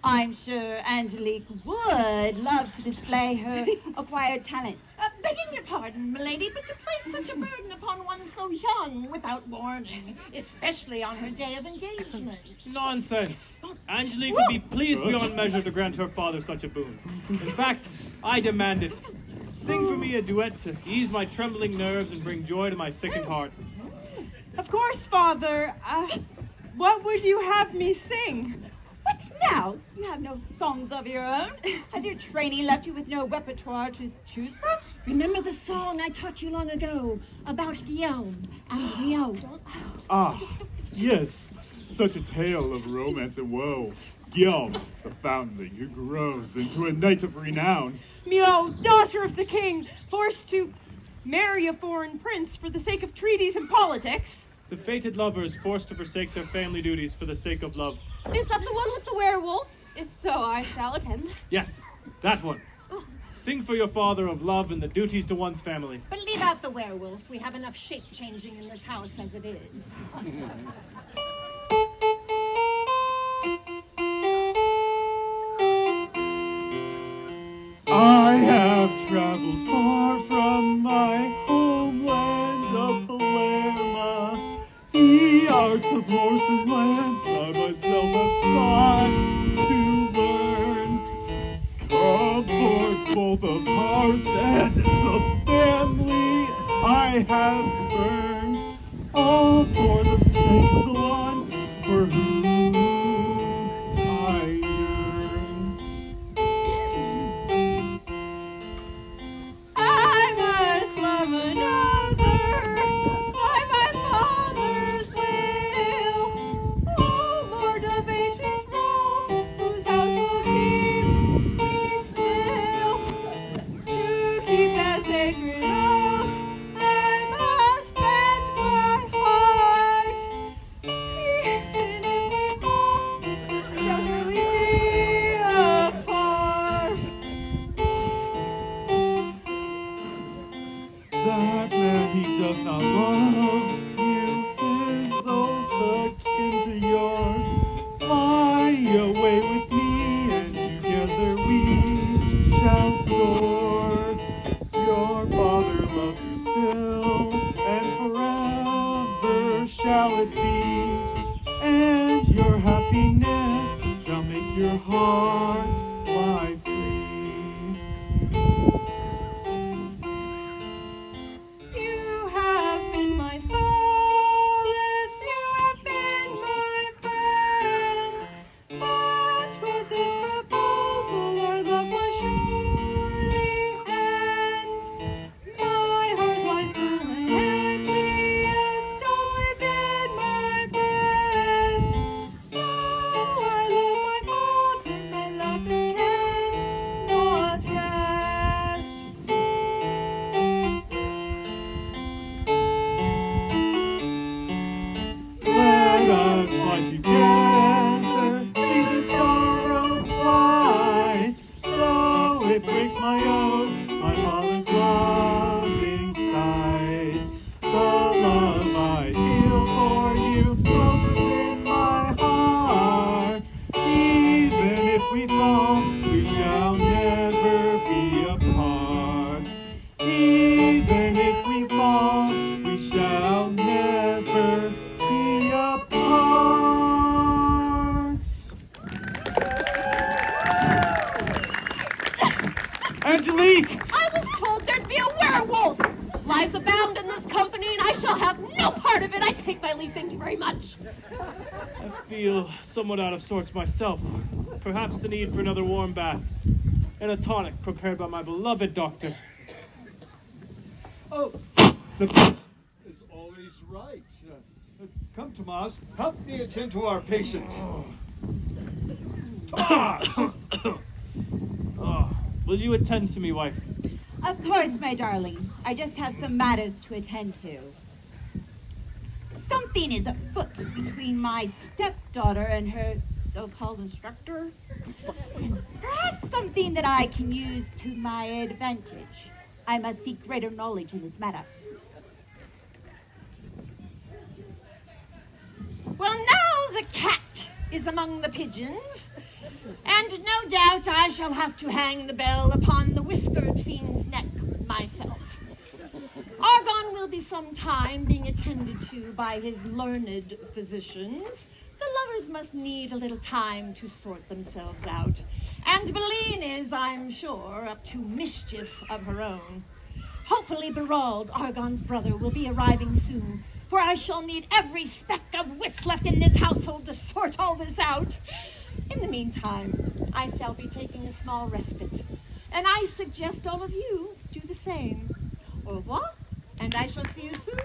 [SPEAKER 6] I'm sure Angelique would love to display her acquired talents.
[SPEAKER 3] Begging your pardon, milady, but to place such a burden upon one so young without warning, especially on her day of engagement.
[SPEAKER 2] Nonsense. Angelique would be pleased beyond measure to grant her father such a boon. In fact, I demand it. Sing for me a duet to ease my trembling nerves and bring joy to my sickened heart.
[SPEAKER 5] Of course, Father. What would you have me sing?
[SPEAKER 6] What now? You have no songs of your own? Has your training left you with no repertoire to choose from?
[SPEAKER 3] Remember the song I taught you long ago about Guillaume and Guillaume?
[SPEAKER 8] Ah, yes. Such a tale of romance and woe. Guillaume, the foundling who grows into a knight of renown.
[SPEAKER 5] Mio, daughter of the king, forced to marry a foreign prince for the sake of treaties and politics.
[SPEAKER 2] The fated lovers forced to forsake their family duties for the sake of love.
[SPEAKER 4] Is that the one with the werewolf? If so, I shall attend.
[SPEAKER 2] Yes, that one. Sing for your father of love and the duties to one's family.
[SPEAKER 3] But leave out the werewolf. We have enough shape changing in this house as it is.
[SPEAKER 8] I have traveled far from my homeland of Palermo. The arts of horse and lance I myself have sought to learn. Comforts both of hearth and of family I have spurned, all for the sake of the one for whom I yearn.
[SPEAKER 5] I must love another by my father's will. O Lord of ancient Rome, whose house will keep me still. To keep that sacred oath, I must bend my heart. Even if we fall, shall surely be apart.
[SPEAKER 8] That man he does not love you, his oath akin to yours. Fly away with me, and together we shall soar. Your father loves you still, and forever shall it be. And your happiness shall make your heart fly free.
[SPEAKER 5] You have been my solace, you have been my
[SPEAKER 4] wives abound in this company, and I shall have no part of it. I take my leave, thank you very much.
[SPEAKER 2] I feel somewhat out of sorts myself. Perhaps the need for another warm bath and a tonic prepared by my beloved doctor.
[SPEAKER 9] Oh, the is always right. Come, Tomas, help me attend to our patient. Tomas!
[SPEAKER 2] Oh, will you attend to me, wife?
[SPEAKER 6] Of course, my darling. I just have some matters to attend to. Something is afoot between my stepdaughter and her so-called instructor. Perhaps something that I can use to my advantage. I must seek greater knowledge in this matter.
[SPEAKER 3] Well, now the cat is among the pigeons, and no doubt I shall have to hang the bell upon the whiskered fiend's neck myself. Argon will be some time being attended to by his learned physicians. The lovers must need a little time to sort themselves out. And Beline is, I'm sure, up to mischief of her own. Hopefully Berald, Argon's brother, will be arriving soon, for I shall need every speck of wits left in this household to sort all this out. In the meantime, I shall be taking a small respite, and I suggest all of you do the same. Au revoir, and I shall see you soon.